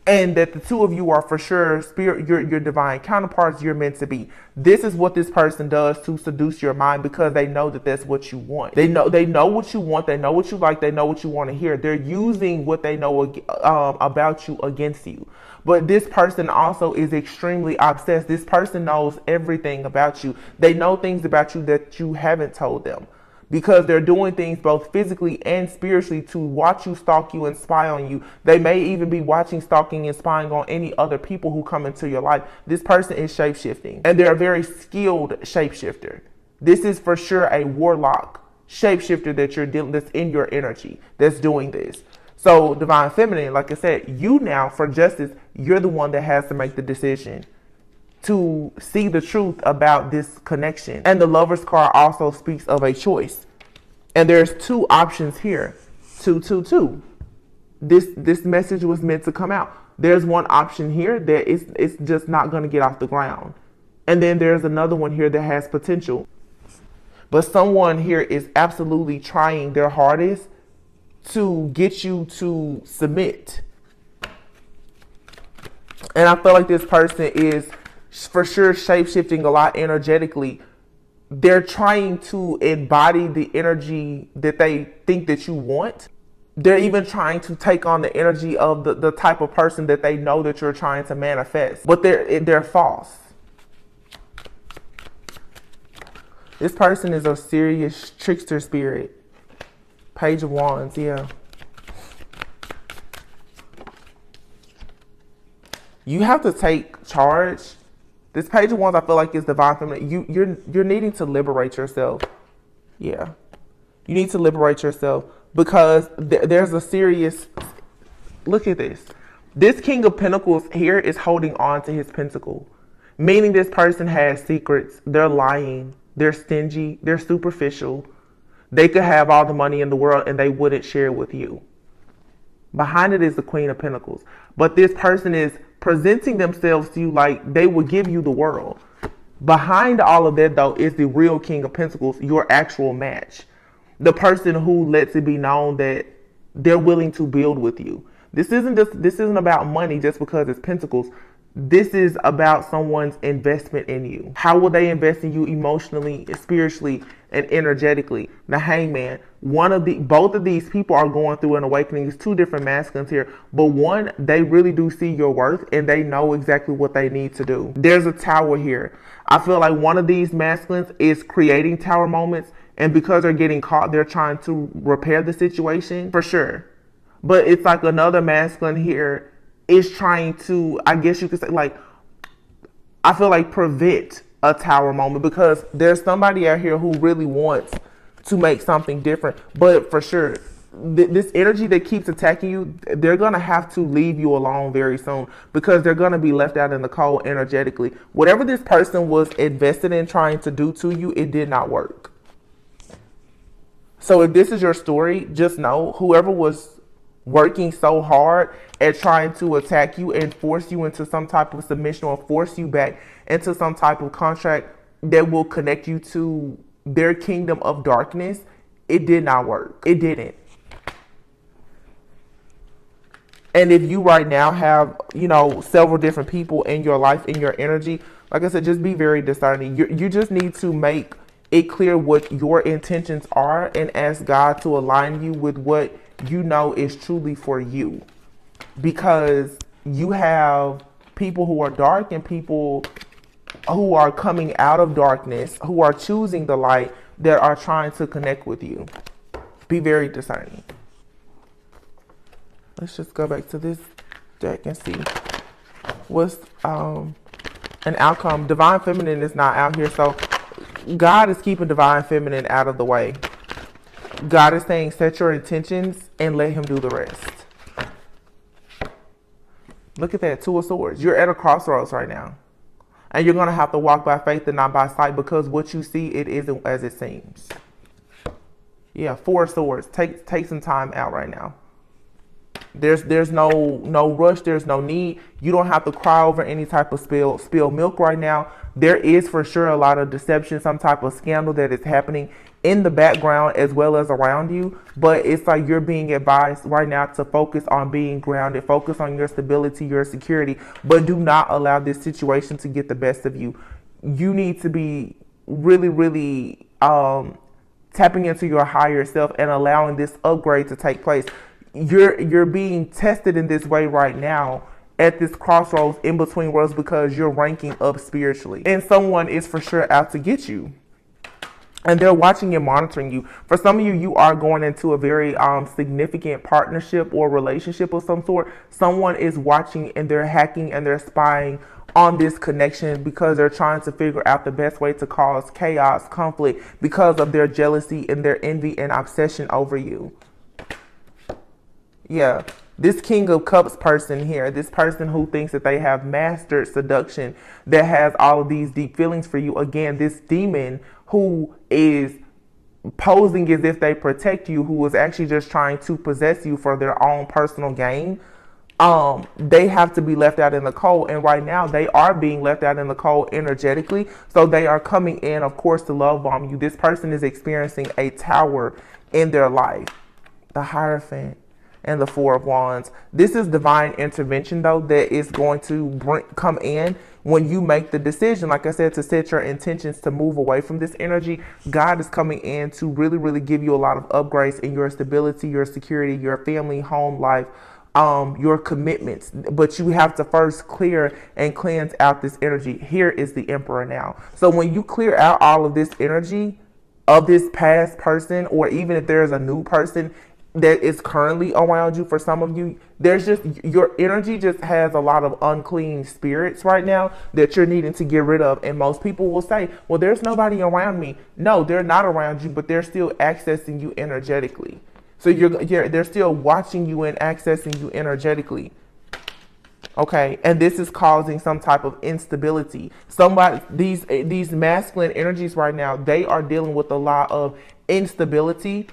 And that the two of you are for sure your divine counterparts. You're meant to be. This is what this person does to seduce your mind, because they know that that's what you want. They know what you want. They know what you like. They know what you want to hear. They're using what they know about you against you. But this person also is extremely obsessed. This person knows everything about you. They know things about you that you haven't told them, because they're doing things both physically and spiritually to watch you, stalk you, and spy on you. They may even be watching, stalking, and spying on any other people who come into your life. This person is shape-shifting, and they're a very skilled shapeshifter. This is for sure a warlock shapeshifter that you're dealing, that's in your energy, that's doing this. So Divine Feminine, like I said, you now, for Justice, you're the one that has to make the decision to see the truth about this connection. And the Lover's card also speaks of a choice. And there's two options here. 222. This message was meant to come out. There's one option here that it's just not going to get off the ground. And then there's another one here that has potential. But someone here is absolutely trying their hardest to get you to submit. And I feel like this person is for sure shape-shifting a lot energetically. They're trying to embody the energy that they think that you want. They're even trying to take on the energy of the type of person that they know that you're trying to manifest. But they're false. This person is a serious trickster spirit. Page of Wands, yeah. You have to take charge. This Page of Wands, I feel like, is divine feminine. You're needing to liberate yourself. Yeah. You need to liberate yourself because there's a serious... Look at this. This King of Pentacles here is holding on to his pentacle. Meaning this person has secrets. They're lying. They're stingy. They're superficial. They could have all the money in the world and they wouldn't share it with you. Behind it is the Queen of Pentacles. But this person is presenting themselves to you like they will give you the world. Behind all of that, though, is the real King of Pentacles, your actual match. The person who lets it be known that they're willing to build with you. This isn't about money just because it's Pentacles. This is about someone's investment in you. How will they invest in you emotionally, spiritually, and energetically? The Hangman. Both of these people are going through an awakening. It's two different masculines here, but one, they really do see your worth and they know exactly what they need to do. There's a Tower here. I feel like one of these masculines is creating Tower moments, and because they're getting caught, they're trying to repair the situation for sure. But it's like another masculine here is trying to, I guess you could say, like, I feel like prevent a Tower moment because there's somebody out here who really wants to make something different. But for sure, this energy that keeps attacking you, they're going to have to leave you alone very soon because they're going to be left out in the cold energetically. Whatever this person was invested in trying to do to you, it did not work. So if this is your story, just know whoever was working so hard at trying to attack you and force you into some type of submission or force you back into some type of contract that will connect you to their kingdom of darkness, it did not work. It didn't. And if you right now have, several different people in your life, in your energy, like I said, just be very discerning. You just need to make it clear what your intentions are and ask God to align you with what you know is truly for you. Because you have people who are dark and people who are coming out of darkness, who are choosing the light, that are trying to connect with you. Be very discerning. Let's just go back to this deck and see what's an outcome. Divine Feminine is not out here, so God is keeping Divine Feminine out of the way. God is saying set your intentions and let him do the rest. Look at that, Two of Swords. You're at a crossroads right now. And you're going to have to walk by faith and not by sight because what you see, it isn't as it seems. Yeah, Four of Swords. Take some time out right now. There's no rush. There's no need. You don't have to cry over any type of spilled milk right now. There is for sure a lot of deception, some type of scandal that is happening in the background as well as around you. But it's like you're being advised right now to focus on being grounded, focus on your stability, your security, but do not allow this situation to get the best of you. You need to be really, really tapping into your higher self and allowing this upgrade to take place. You're being tested in this way right now at this crossroads in between worlds because you're ranking up spiritually. And someone is for sure out to get you. And they're watching and monitoring you. For some of you, you are going into a very significant partnership or relationship of some sort. Someone is watching and they're hacking and they're spying on this connection because they're trying to figure out the best way to cause chaos, conflict, because of their jealousy and their envy and obsession over you. Yeah, this King of Cups person here, this person who thinks that they have mastered seduction, that has all of these deep feelings for you. Again, this demon who is posing as if they protect you, who is actually just trying to possess you for their own personal gain. They have to be left out in the cold. And right now they are being left out in the cold energetically. So they are coming in, of course, to love bomb you. This person is experiencing a tower in their life. The Hierophant. and the Four of Wands. This is divine intervention, though, that is going to come in when you make the decision, like I said, to set your intentions to move away from this energy. God is coming in to really, really give you a lot of upgrades in your stability, your security, your family, home life, your commitments. But you have to first clear and cleanse out this energy. Here is the Emperor now. So when you clear out all of this energy of this past person, or even if there's a new person that is currently around you, for some of you, there's just, your energy just has a lot of unclean spirits right now that you're needing to get rid of. And most people will say, well, there's nobody around me. No, they're not around you, but they're still accessing you energetically. So they're still watching you and accessing you energetically. Okay, and this is causing some type of instability. These masculine energies right now, they are dealing with a lot of instability.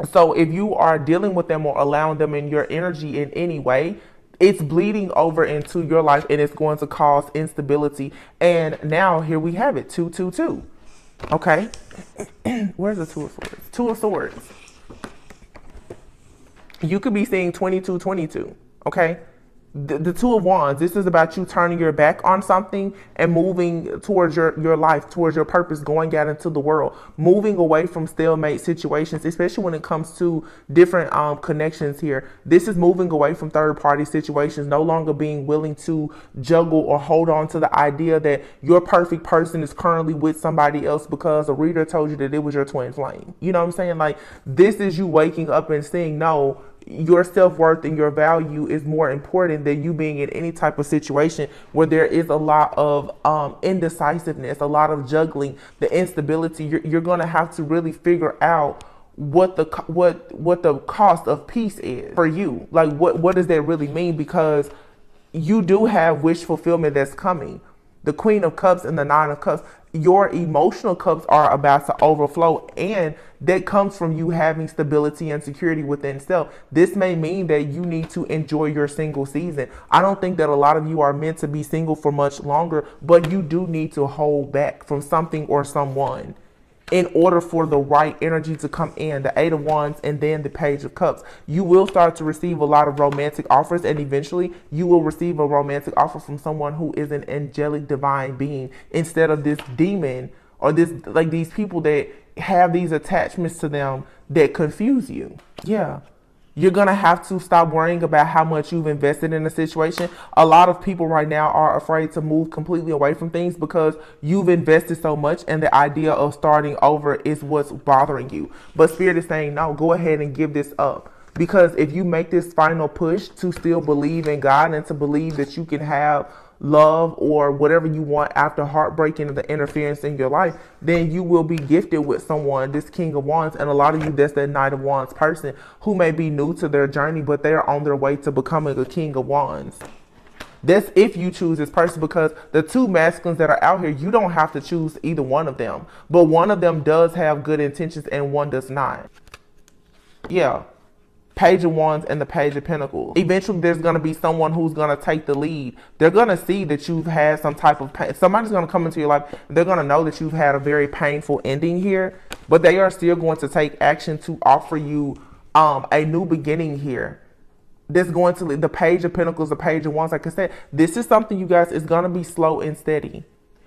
So if you are dealing with them or allowing them in your energy in any way, it's bleeding over into your life and it's going to cause instability. And now here we have it, 222. Okay, where's the Two of Swords? Two of Swords. You could be seeing 2222. Okay. The Two of Wands, this is about you turning your back on something and moving towards your life, towards your purpose, going out into the world, moving away from stalemate situations, especially when it comes to different connections here. This is moving away from third-party situations, no longer being willing to juggle or hold on to the idea that your perfect person is currently with somebody else because a reader told you that it was your twin flame. You know what I'm saying? Like, this is you waking up and saying, no, your self-worth and your value is more important than you being in any type of situation where there is a lot of indecisiveness, a lot of juggling, the instability. You're going to have to really figure out what the cost of peace is for you. Like, what does that really mean? Because you do have wish fulfillment that's coming. The Queen of Cups and the Nine of Cups, your emotional cups are about to overflow, and that comes from you having stability and security within self. This may mean that you need to enjoy your single season. I don't think that a lot of you are meant to be single for much longer, but you do need to hold back from something or someone in order for the right energy to come in. The Eight of Wands and then the Page of Cups. You will start to receive a lot of romantic offers, and eventually you will receive a romantic offer from someone who is an angelic divine being instead of this demon or these people that have these attachments to them that confuse you. Yeah. You're going to have to stop worrying about how much you've invested in a situation. A lot of people right now are afraid to move completely away from things because you've invested so much, and the idea of starting over is what's bothering you. But Spirit is saying, no, go ahead and give this up. Because if you make this final push to still believe in God and to believe that you can have love or whatever you want after heartbreak and the interference in your life, then you will be gifted with someone, this King of Wands. And a lot of you, that's that Knight of Wands person who may be new to their journey, but they're on their way to becoming a King of Wands. That's if you choose this person, because the two masculines that are out here, you don't have to choose either one of them, but one of them does have good intentions and one does not. Yeah. Page of Wands and the Page of Pentacles. Eventually, there's going to be someone who's going to take the lead. They're going to see that you've had some type of pain. Somebody's going to come into your life. They're going to know that you've had a very painful ending here, but they are still going to take action to offer you a new beginning here. This going to the Page of Pentacles, the Page of Wands. Like I said, this is something, you guys, is going to be slow and steady.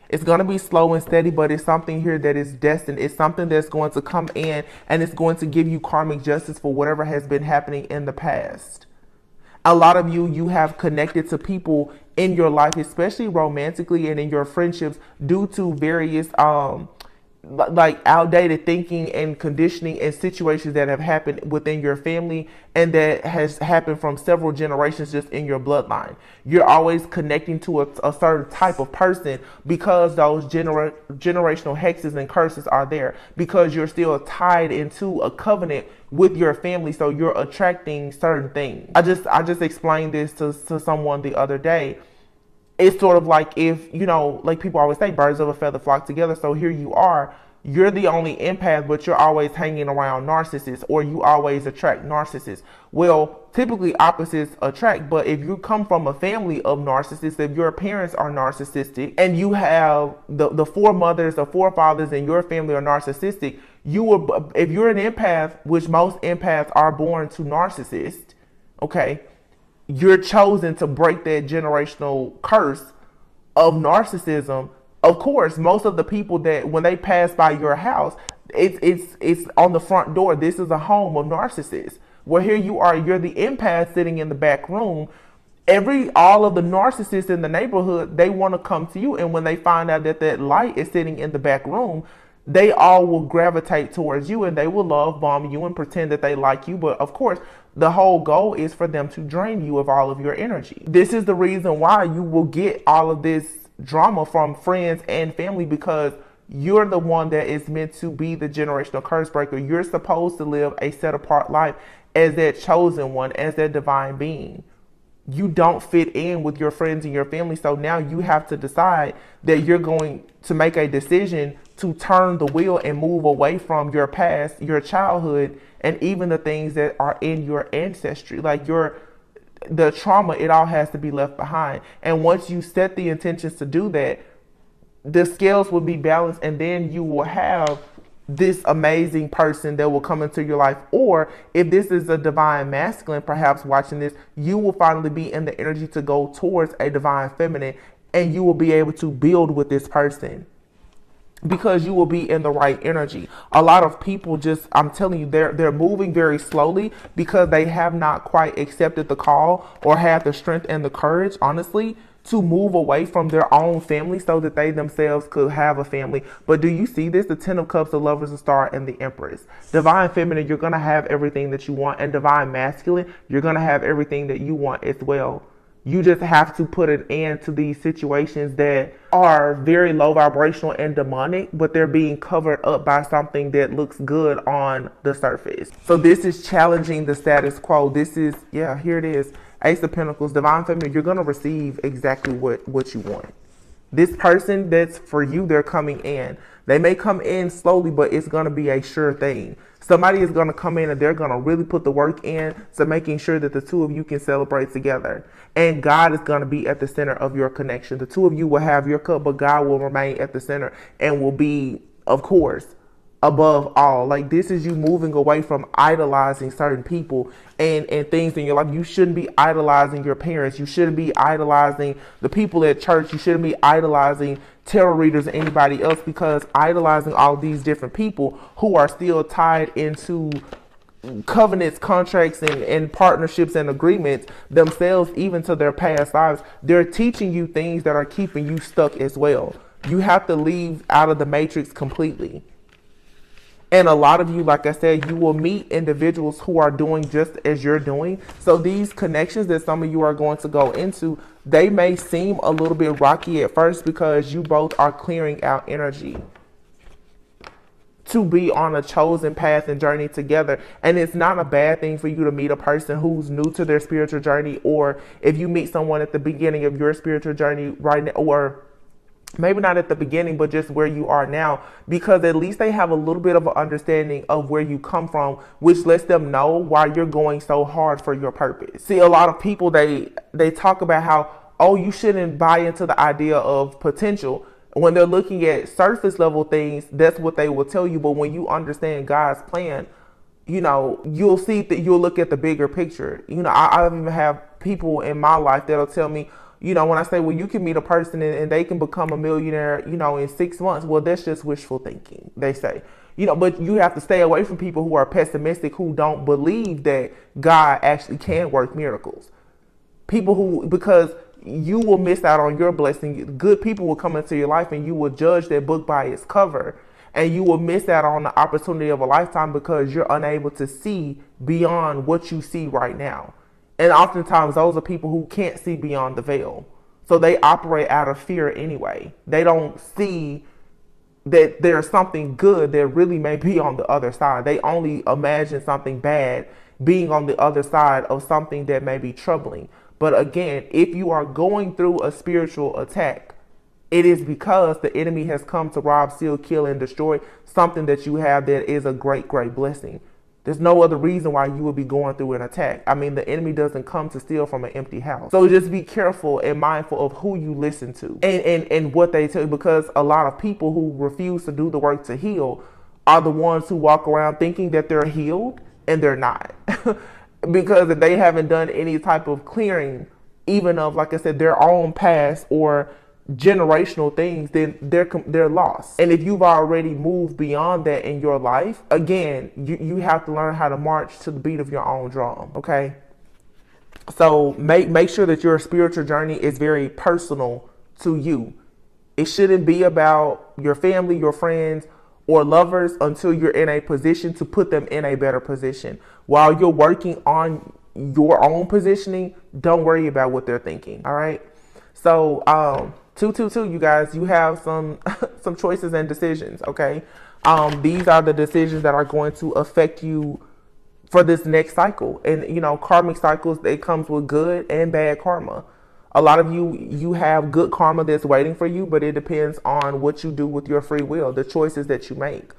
It's going to be slow and steady, but it's something here that is destined. It's something that's going to come in, and it's going to give you karmic justice for whatever has been happening in the past. A lot of you have connected to people in your life, especially romantically and in your friendships, due to various like outdated thinking and conditioning and situations that have happened within your family and that has happened from several generations just in your bloodline. You're always connecting to a certain type of person because those generational hexes and curses are there, because you're still tied into a covenant with your family, so you're attracting certain things. I just explained this to someone the other day. It's sort of like, if, you know, like people always say, birds of a feather flock together. So here you are, you're the only empath, but you're always hanging around narcissists, or you always attract narcissists. Well, typically opposites attract, but if you come from a family of narcissists, if your parents are narcissistic and you have the foremothers or forefathers in your family are narcissistic, you will, if you're an empath, which most empaths are born to narcissists, okay, you're chosen to break that generational curse of narcissism. Of course, most of the people that when they pass by your house, it's on the front door. This is a home of narcissists. Well, here you are, you're the empath sitting in the back room. All of the narcissists in the neighborhood, they want to come to you, and when they find out that that light is sitting in the back room, they all will gravitate towards you, and they will love bomb you and pretend that they like you. But of course, the whole goal is for them to drain you of all of your energy. This is the reason why you will get all of this drama from friends and family, because you're the one that is meant to be the generational curse breaker. You're supposed to live a set apart life as that chosen one, as that divine being. You don't fit in with your friends and your family. So now you have to decide that you're going to make a decision to turn the wheel and move away from your past, your childhood, and even the things that are in your ancestry. Like the trauma, it all has to be left behind. And once you set the intentions to do that, the scales will be balanced, and then you will have this amazing person that will come into your life. Or if this is a divine masculine, perhaps watching this, you will finally be in the energy to go towards a divine feminine, and you will be able to build with this person because you will be in the right energy. A lot of people just, I'm telling you, they're moving very slowly because they have not quite accepted the call or have the strength and the courage, honestly, to move away from their own family so that they themselves could have a family. But do you see this? The 10 of Cups, the Lovers, the Star, and the Empress. Divine Feminine, you're going to have everything that you want. And Divine Masculine, you're going to have everything that you want as well. You just have to put an end to these situations that are very low vibrational and demonic, but they're being covered up by something that looks good on the surface. So this is challenging the status quo. This is, yeah, here it is. Ace of Pentacles, Divine Feminine, you're going to receive exactly what you want. This person that's for you, they're coming in. They may come in slowly, but it's going to be a sure thing. Somebody is going to come in and they're going to really put the work in to making sure that the two of you can celebrate together. And God is going to be at the center of your connection. The two of you will have your cup, but God will remain at the center and will be, of course, above all. Like, this is you moving away from idolizing certain people and things in your life. You shouldn't be idolizing your parents. You shouldn't be idolizing the people at church. You shouldn't be idolizing tarot readers or anybody else, because idolizing all these different people who are still tied into covenants, contracts, and partnerships and agreements themselves, even to their past lives, they're teaching you things that are keeping you stuck as well. You have to leave out of the matrix completely. And a lot of you, like I said, you will meet individuals who are doing just as you're doing. So these connections that some of you are going to go into, they may seem a little bit rocky at first because you both are clearing out energy to be on a chosen path and journey together. And it's not a bad thing for you to meet a person who's new to their spiritual journey, or if you meet someone at the beginning of your spiritual journey right now, or maybe not at the beginning, but just where you are now, because at least they have a little bit of an understanding of where you come from, which lets them know why you're going so hard for your purpose. See, a lot of people, they talk about how, oh, you shouldn't buy into the idea of potential. When they're looking at surface level things, that's what they will tell you. But when you understand God's plan, you know, you'll see that you'll look at the bigger picture. You know, I even have people in my life that'll tell me, you know, when I say, well, you can meet a person and they can become a millionaire, you know, in 6 months. Well, that's just wishful thinking, they say. You know, but you have to stay away from people who are pessimistic, who don't believe that God actually can work miracles. People who, because you will miss out on your blessing. Good people will come into your life and you will judge that book by its cover. And you will miss out on the opportunity of a lifetime because you're unable to see beyond what you see right now. And oftentimes those are people who can't see beyond the veil. So they operate out of fear anyway. They don't see that there's something good that really may be on the other side. They only imagine something bad being on the other side of something that may be troubling. But again, if you are going through a spiritual attack, it is because the enemy has come to rob, steal, kill, and destroy something that you have that is a great, great blessing. There's no other reason why you would be going through an attack. I mean, the enemy doesn't come to steal from an empty house. So just be careful and mindful of who you listen to and what they tell you, because a lot of people who refuse to do the work to heal are the ones who walk around thinking that they're healed and they're not. Because if they haven't done any type of clearing, even of, like I said, their own past or generational things, then they're lost. And if you've already moved beyond that in your life, again, you have to learn how to march to the beat of your own drum. Okay, so make sure that your spiritual journey is very personal to you. It shouldn't be about your family, your friends, or lovers until you're in a position to put them in a better position. While you're working on your own positioning, don't worry about what they're thinking. All right, so 222, you guys, you have some some choices and decisions. Okay, these are the decisions that are going to affect you for this next cycle. And you know, karmic cycles, they comes with good and bad karma. A lot of you have good karma that's waiting for you, but it depends on what you do with your free will, the choices that you make.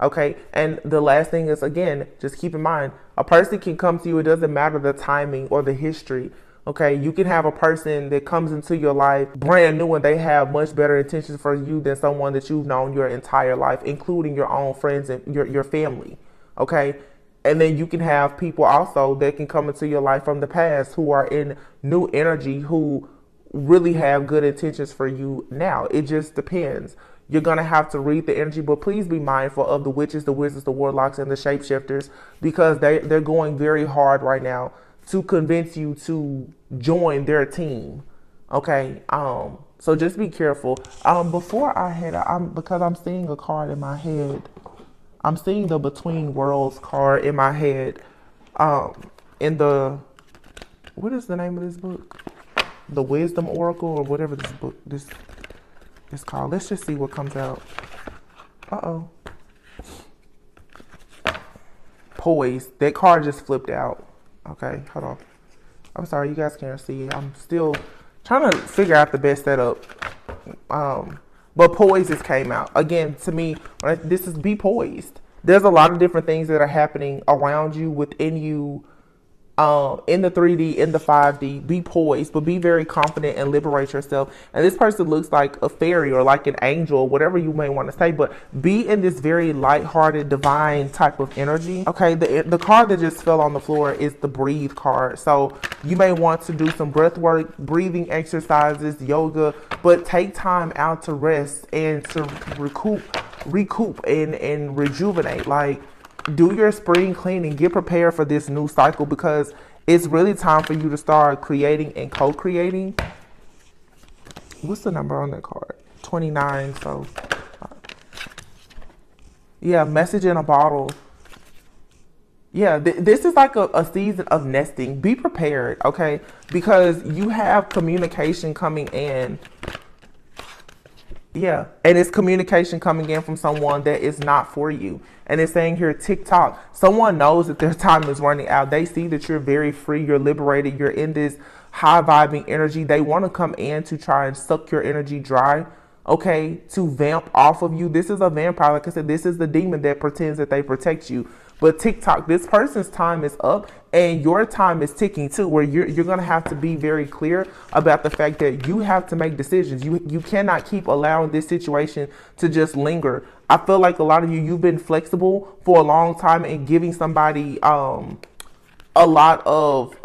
Okay, and the last thing is, again, just keep in mind, a person can come to you. It doesn't matter the timing or the history. Okay, you can have a person that comes into your life brand new and they have much better intentions for you than someone that you've known your entire life, including your own friends and your family. Okay, and then you can have people also that can come into your life from the past who are in new energy, who really have good intentions for you now. It just depends. You're going to have to read the energy, but please be mindful of the witches, the wizards, the warlocks, and the shapeshifters, because they're going very hard right now to convince you to join their team. Okay, so just be careful. Before I head out, because I'm seeing a card in my head. I'm seeing the Between Worlds card in my head. In the, what is the name of this book? The Wisdom Oracle, or whatever this book this is called. Let's just see what comes out. Poised. That card just flipped out. Okay, hold on. I'm sorry, you guys can't see. I'm still trying to figure out the best setup. But poised just came out. Again, to me, this is be poised. There's a lot of different things that are happening around you, within you, in the 3D, in the 5D. Be poised, but be very confident and liberate yourself. And this person looks like a fairy or like an angel, whatever you may want to say, but be in this very lighthearted, divine type of energy. Okay, the card that just fell on the floor is the Breathe card. So you may want to do some breath work, breathing exercises, yoga, but take time out to rest and to recoup and rejuvenate. Like, do your spring cleaning, get prepared for this new cycle, because it's really time for you to start creating and co-creating. What's the number on that card? 29. So yeah, message in a bottle. Yeah, this is like a season of nesting. Be prepared, okay? Because you have communication coming in. Yeah, and it's communication coming in from someone that is not for you. And it's saying here, TikTok. Someone knows that their time is running out. They see that you're very free, you're liberated, you're in this high vibing energy. They want to come in to try and suck your energy dry, okay, to vamp off of you. This is a vampire. Like I said, this is the demon that pretends that they protect you. But TikTok, this person's time is up and your time is ticking too, where you're going to have to be very clear about the fact that you have to make decisions. You cannot keep allowing this situation to just linger. I feel like a lot of you've been flexible for a long time and giving somebody a lot of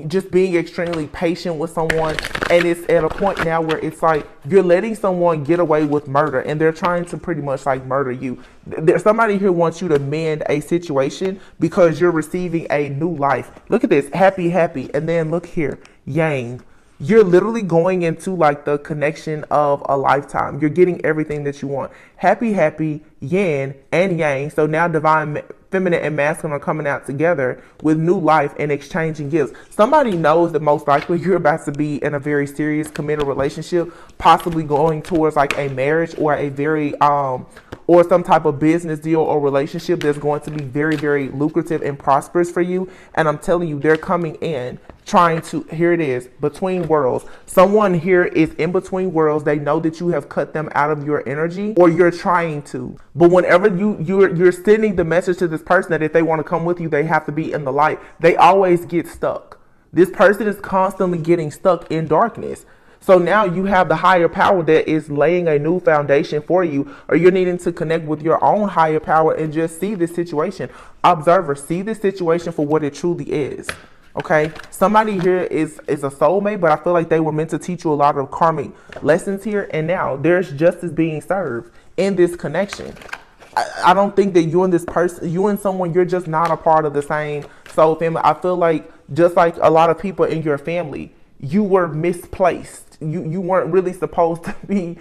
just being extremely patient with someone, and it's at a point now where it's like you're letting someone get away with murder and they're trying to pretty much like murder you. There's somebody here wants you to mend a situation because you're receiving a new life. Look at this, happy, and then look here, yang. You're literally going into like the connection of a lifetime. You're getting everything that you want. Happy, yin and yang. So now divine feminine and masculine are coming out together with new life and exchanging gifts. Somebody knows that most likely you're about to be in a very serious committed relationship, possibly going towards like a marriage or a very or some type of business deal or relationship that's going to be very, very lucrative and prosperous for you. And I'm telling you, they're coming in trying to, here it is, between worlds. Someone here is in between worlds. They know that you have cut them out of your energy, or you're trying to. But whenever you're sending the message to this person that if they want to come with you, they have to be in the light, they always get stuck. This person is constantly getting stuck in darkness. So now you have the higher power that is laying a new foundation for you, or you're needing to connect with your own higher power and just see this situation. Observer, see this situation for what it truly is. Okay, somebody here is a soulmate, but I feel like they were meant to teach you a lot of karmic lessons here, and now there's justice being served in this connection. I don't think that you and this person, you and someone, you're just not a part of the same soul family. I feel like just like a lot of people in your family, you were misplaced. You weren't really supposed to be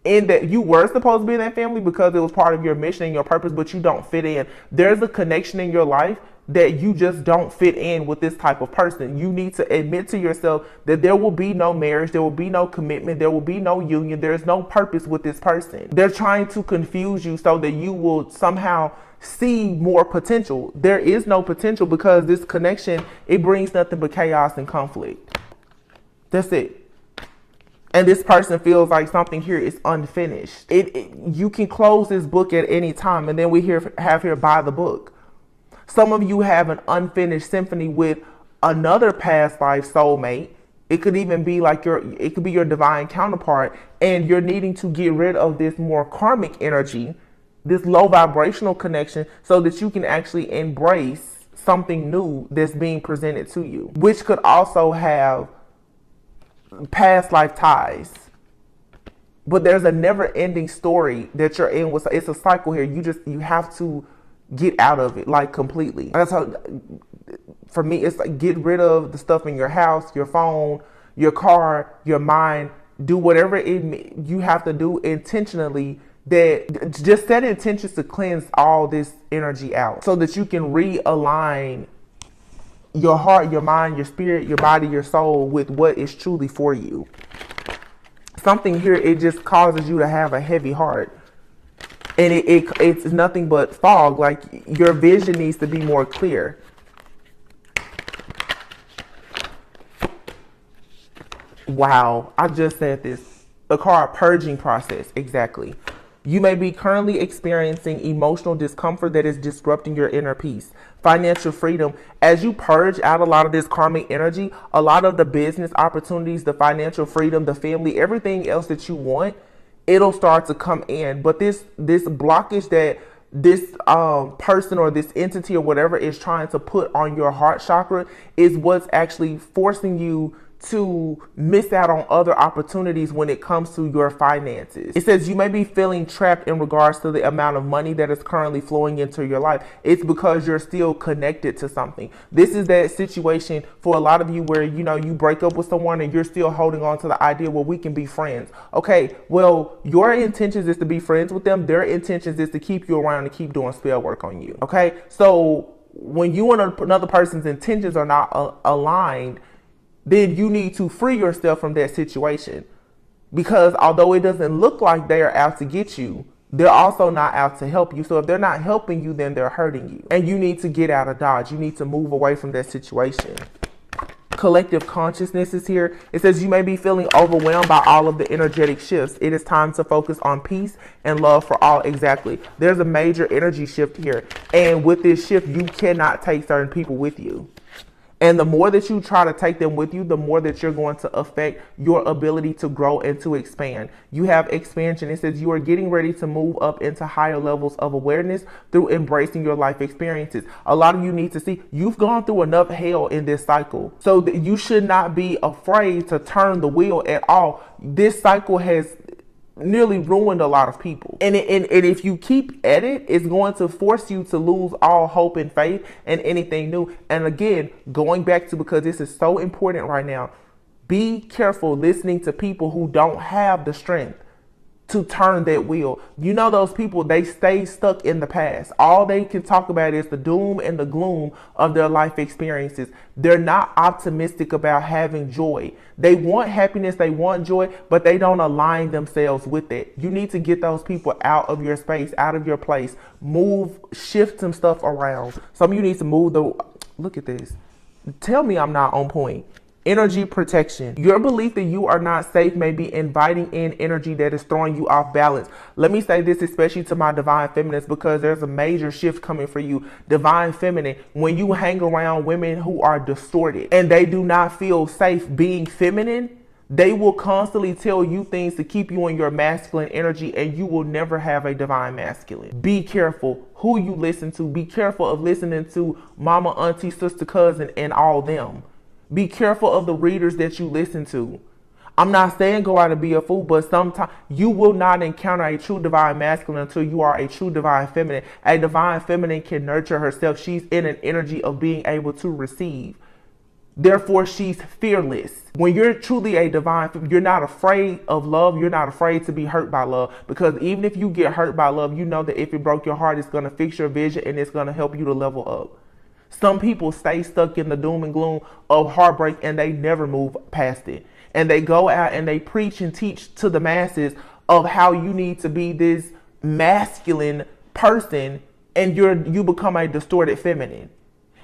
in that. You were supposed to be in that family because it was part of your mission and your purpose, but you don't fit in. There's a connection in your life that you just don't fit in with this type of person. You need to admit to yourself that there will be no marriage, there will be no commitment, there will be no union, there's no purpose with this person. They're trying to confuse you so that you will somehow see more potential. There is no potential because this connection, it brings nothing but chaos and conflict. That's it. And this person feels like something here is unfinished. You can close this book at any time, and then we have here by the book. Some of you have an unfinished symphony with another past life soulmate. It could even be like it could be your divine counterpart, and you're needing to get rid of this more karmic energy, this low vibrational connection, so that you can actually embrace something new that's being presented to you, which could also have past life ties. But there's a never-ending story that you're in with. It's a cycle here. You have to get out of it, like, completely. That's how, for me, it's like, get rid of the stuff in your house, your phone, your car, your mind. Do whatever you have to do intentionally. That just set intentions to cleanse all this energy out so that you can realign your heart, your mind, your spirit, your body, your soul with what is truly for you. Something here, it just causes you to have a heavy heart. And it's nothing but fog. Like, your vision needs to be more clear. Wow, I just said this. The card purging process, exactly. You may be currently experiencing emotional discomfort that is disrupting your inner peace. Financial freedom. As you purge out a lot of this karmic energy, a lot of the business opportunities, the financial freedom, the family, everything else that you want, it'll start to come in. But this blockage that this person or this entity or whatever is trying to put on your heart chakra is what's actually forcing you to miss out on other opportunities when it comes to your finances. It says you may be feeling trapped in regards to the amount of money that is currently flowing into your life. It's because you're still connected to something. This is that situation for a lot of you where, you know, you break up with someone and you're still holding on to the idea, well, we can be friends. Okay, well, your intentions is to be friends with them. Their intentions is to keep you around and keep doing spell work on you. Okay, so when you and another person's intentions are not aligned, then you need to free yourself from that situation. Because although it doesn't look like they are out to get you, they're also not out to help you. So if they're not helping you, then they're hurting you. And you need to get out of Dodge. You need to move away from that situation. Collective consciousness is here. It says you may be feeling overwhelmed by all of the energetic shifts. It is time to focus on peace and love for all. Exactly. There's a major energy shift here. And with this shift, you cannot take certain people with you. And the more that you try to take them with you, the more that you're going to affect your ability to grow and to expand. You have expansion. It says you are getting ready to move up into higher levels of awareness through embracing your life experiences. A lot of you need to see you've gone through enough hell in this cycle, so that you should not be afraid to turn the wheel at all. This cycle has nearly ruined a lot of people. And if you keep at it, it's going to force you to lose all hope and faith in anything new. And again, going back to, because this is so important right now, be careful listening to people who don't have the strength to turn that wheel. You know, those people, they stay stuck in the past. All they can talk about is the doom and the gloom of their life experiences. They're not optimistic about having joy. They want happiness, they want joy, but they don't align themselves with it. You need to get those people out of your space, out of your place. Move, shift some stuff around. Some of you need to move look at this. Tell me I'm not on point. Energy protection. Your belief that you are not safe may be inviting in energy that is throwing you off balance. Let me say this especially to my divine feminines, because there's a major shift coming for you. Divine feminine, when you hang around women who are distorted and they do not feel safe being feminine, they will constantly tell you things to keep you in your masculine energy, and you will never have a divine masculine. Be careful who you listen to. Be careful of listening to mama, auntie, sister, cousin, and all them. Be careful of the readers that you listen to. I'm not saying go out and be a fool, but sometimes you will not encounter a true divine masculine until you are a true divine feminine. A divine feminine can nurture herself. She's in an energy of being able to receive. Therefore, she's fearless. When you're truly a divine, you're not afraid of love. You're not afraid to be hurt by love, because even if you get hurt by love, you know that if it broke your heart, it's going to fix your vision and it's going to help you to level up. Some people stay stuck in the doom and gloom of heartbreak and they never move past it. And they go out and they preach and teach to the masses of how you need to be this masculine person, and you become a distorted feminine.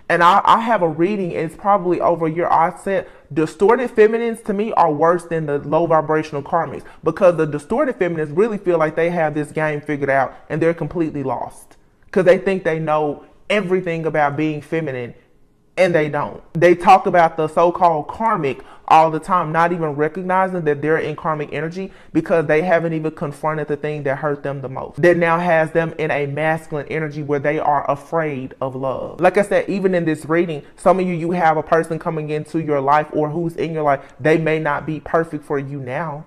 And I have a reading, it's probably over a year. I said distorted feminines to me are worse than the low vibrational karmics, because the distorted feminines really feel like they have this game figured out and they're completely lost because they think they know everything about being feminine, and they don't. They talk about the so-called karmic all the time, not even recognizing that they're in karmic energy because they haven't even confronted the thing that hurt them the most. That now has them in a masculine energy where they are afraid of love. Like I said, even in this reading, some of you have a person coming into your life or who's in your life. They may not be perfect for you now,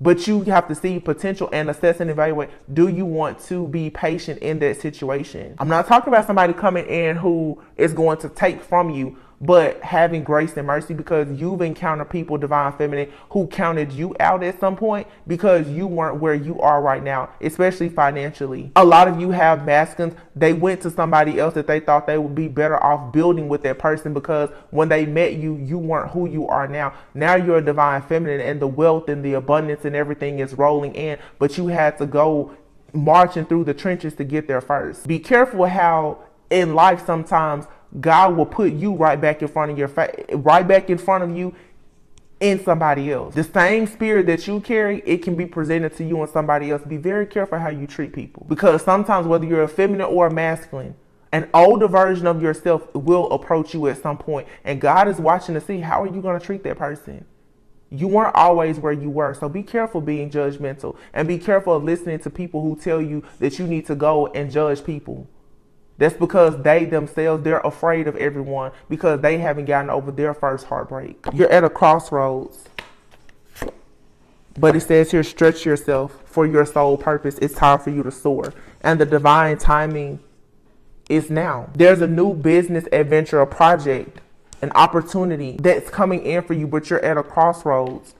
but you have to see potential and assess and evaluate. Do you want to be patient in that situation? I'm not talking about somebody coming in who is going to take from you, but having grace and mercy, because you've encountered people, divine feminine, who counted you out at some point because you weren't where you are right now, especially financially. A lot of you have masculines. They went to somebody else that they thought they would be better off building with that person, because when they met you, you weren't who you are now. Now you're a divine feminine and the wealth and the abundance and everything is rolling in, but you had to go marching through the trenches to get there first. Be careful how in life sometimes God will put you right back in front of your face, right back in front of you in somebody else. The same spirit that you carry, it can be presented to you and somebody else. Be very careful how you treat people, because sometimes whether you're a feminine or a masculine, an older version of yourself will approach you at some point, and God is watching to see how are you going to treat that person. You weren't always where you were, so be careful being judgmental, and be careful of listening to people who tell you that you need to go and judge people. That's because they themselves, they're afraid of everyone because they haven't gotten over their first heartbreak. You're at a crossroads. But it says here, stretch yourself for your soul purpose. It's time for you to soar. And the divine timing is now. There's a new business adventure, a project, an opportunity that's coming in for you, but you're at a crossroads.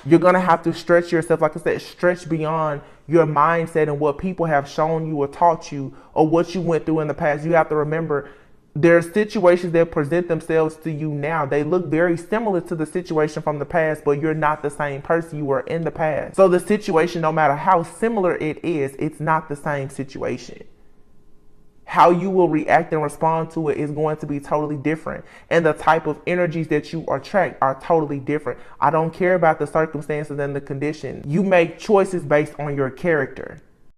You're going to have to stretch yourself, like I said, stretch beyond your mindset and what people have shown you or taught you or what you went through in the past. You have to remember there are situations that present themselves to you now. They look very similar to the situation from the past, but you're not the same person you were in the past. So the situation, no matter how similar it is, it's not the same situation. How you will react and respond to it is going to be totally different. And the type of energies that you attract are totally different. I don't care about the circumstances and the conditions. You make choices based on your character.